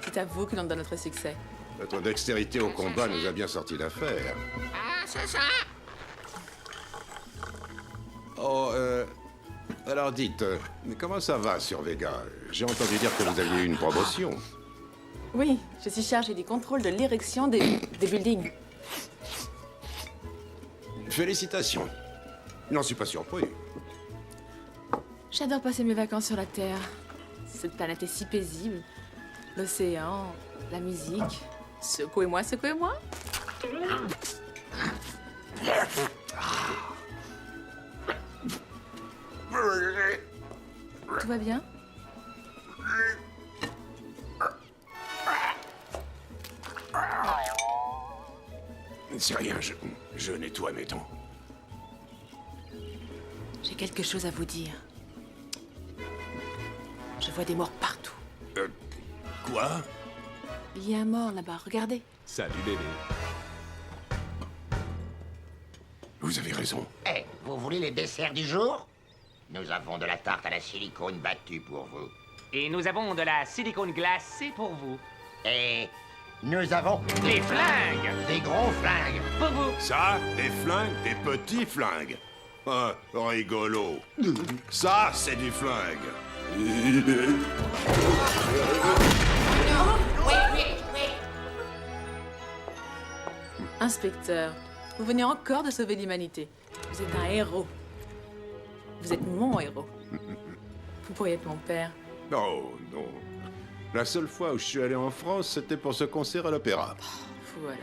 C'est à vous que l'on donne notre succès. Votre dextérité au combat nous a bien sorti d'affaire. Ah, c'est ça! Oh, alors dites, comment ça va sur Vega? J'ai entendu dire que vous aviez eu une promotion. Oui, je suis chargée du contrôle de l'érection des buildings. Félicitations. N'en suis pas surpris. J'adore passer mes vacances sur la Terre. Cette planète est si paisible. L'océan, la musique. Secouez-moi, secouez-moi. Tout va bien? C'est rien, je nettoie mes dents. J'ai quelque chose à vous dire. Je vois des morts partout. Quoi? Il y a un mort là-bas, regardez. Salut, bébé. Vous avez raison. Eh, vous voulez les desserts du jour? Nous avons de la tarte à la silicone battue pour vous. Et nous avons de la silicone glacée pour vous. Et nous avons des flingues, des gros flingues, pour vous. Ça, des flingues, des petits flingues. Ah, rigolo. Ça, c'est du flingue. Inspecteur, vous venez encore de sauver l'humanité. Vous êtes un héros. Vous êtes mon héros. Vous pourriez être mon père. Oh, non. La seule fois où je suis allé en France, c'était pour ce concert à l'opéra. Voilà.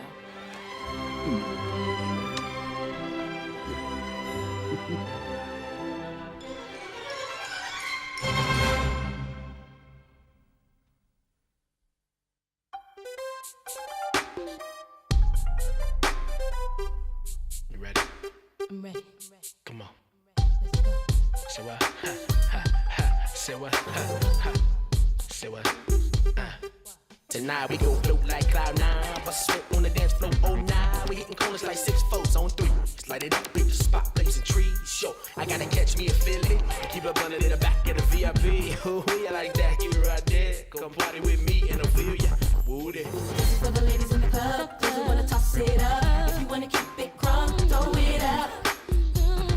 You ready? I'm ready. Come on. Say what? Ha, ha, ha. Say what? Ha, ha. Say what? Tonight we gon' float like Cloud9. Bust a smoke on the dance floor, oh nah. We hitting corners like 6-4s on 3. Just light it up, beat the spot, blazing trees. Yo, I gotta catch me a Philly. Keep up under the back of the VIP. Oh, yeah, like that, keep it right there. Come party with me and I'll feel ya. Woo there. This is for the ladies in the club. Those who wanna toss it up. If you wanna keep it crunk, throw it up.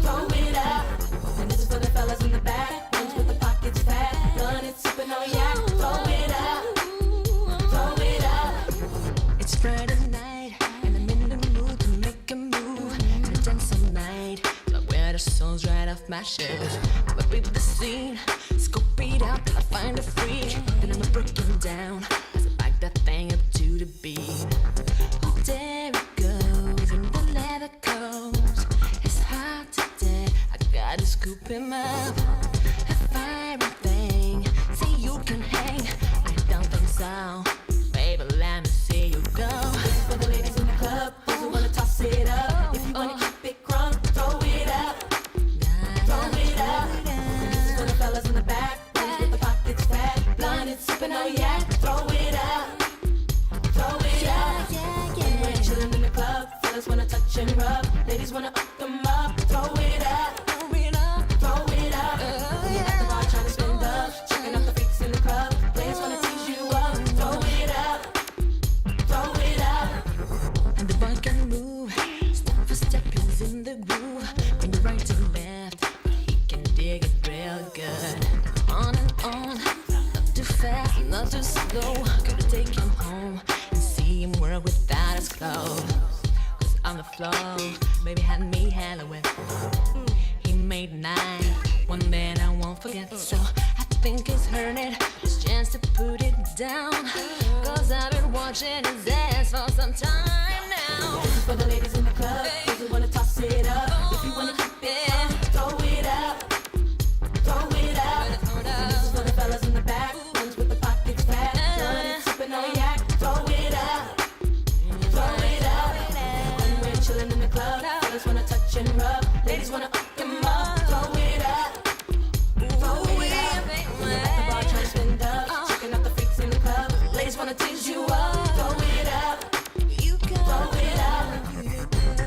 Throw it up. And this is for the fellas in the back. Ones with the pockets fat. Gun it, sipping on yak. Throw it up. It's Friday night, and I'm in the mood to make a move. To dance all night, till I wear the soles right off my shoes. I'ma beat the scene, scope it out till I find a freak. Then I'ma break it down, as I back that thing up to the beat. Oh, there it goes, and the leather coats. It's hot today, I gotta scoop him up. A fiery thing, see you can hang. I don't think so. Baby, let me see you go. This is for the ladies in the club. Those who wanna toss it up. If you wanna keep it crunk, throw it up. Throw it up. And this is for the fellas in the back. Ones with the pockets fat. Blinded, sipping on yak. Throw it up. Throw it up. When we're chillin' in the club, fellas wanna touch and rub. Ladies wanna up them up. Throw it up. Throw it up. When you're at the bar trying to spend up. Checking out the freaks in the club. Players wanna tease you up. Throw it up. Throw it up. And the boy can move, step for step, he's in the groove. From the right to the left, he can dig it real good. On and on, not too fast, not too slow. Gotta take him home and see him work without his clothes. Cause on the floor, baby had me hella wet. He made 9, one that I won't forget. So I think he's earned it, his chance to put it down. Cause I've been watching his ass for some time now. This is for the ladies in the club. Those who wanna toss it up. If you wanna keep it crunk, throw it up. Throw it up. And this is for the fellas in the back. Ones with the pockets fat. Gun it, sipping on yak. Throw it up. Throw it up. When we're chillin' in the club, fellas wanna touch and rub. Ladies wanna up them up. Throw it up. Throw it up. When you're at the bar trying to spend up. Checking out the freaks in the club. Ladies wanna tease you up. Throw it up. Throw it up.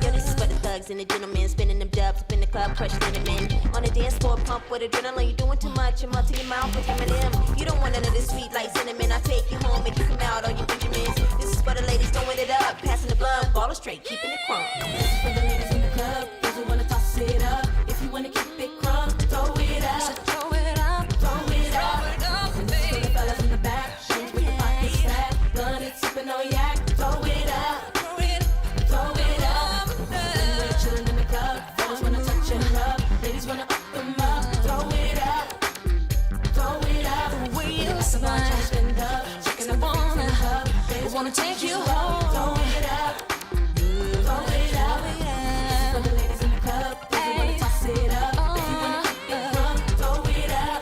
Yo, this is for the thugs and the gentlemen spinning them dubs up in the club, crushing them in. On the dance floor, pump with adrenaline. You doing too much, you're melting your mouth with M&M. You don't want none of this sweet like cinnamon. I take you home, make you come out on your Benjamins. This is for the ladies throwing it up, passing the blood, ball straight, keeping it crunk. This is for the ladies in the club. Those who wanna toss it up. If you wanna keep it crunk, throw it up. Throw it up. Throw it up. And this is for the fellas in the back. Ones with the pockets fat. Gun it, sipping on yak. Throw it up. Throw it up. When we're chillin' in the club, fellas wanna touch and rub. Ladies wanna up them up. Throw it up. Throw it up. The way you At the bar trying to spend up. Checking out the freaks in the club. Ladies wanna take you up. home. Throw it up. Throw it up. This is for the ladies in the club. Those who wanna toss it up. If you wanna keep it crunk, throw it up.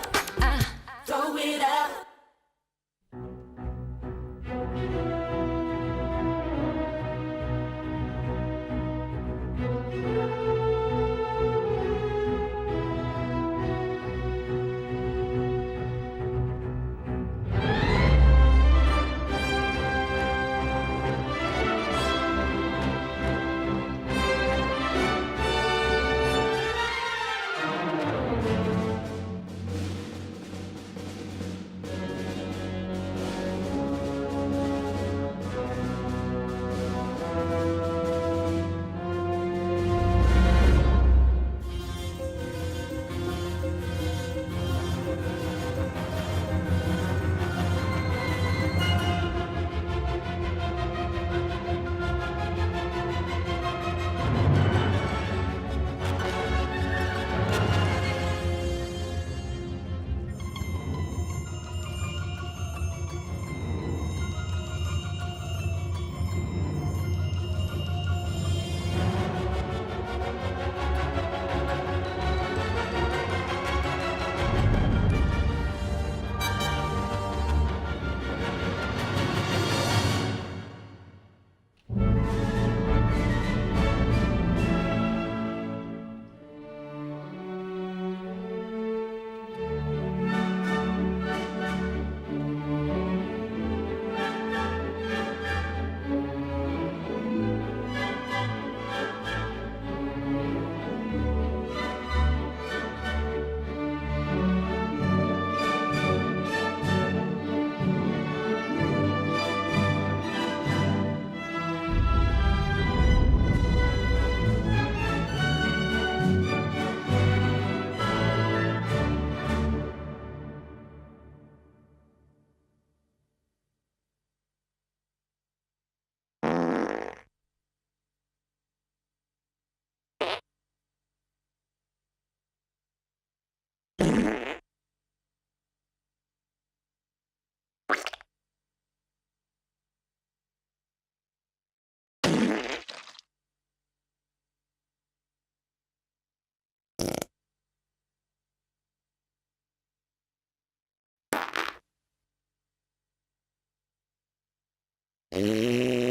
Throw it up. Mmh.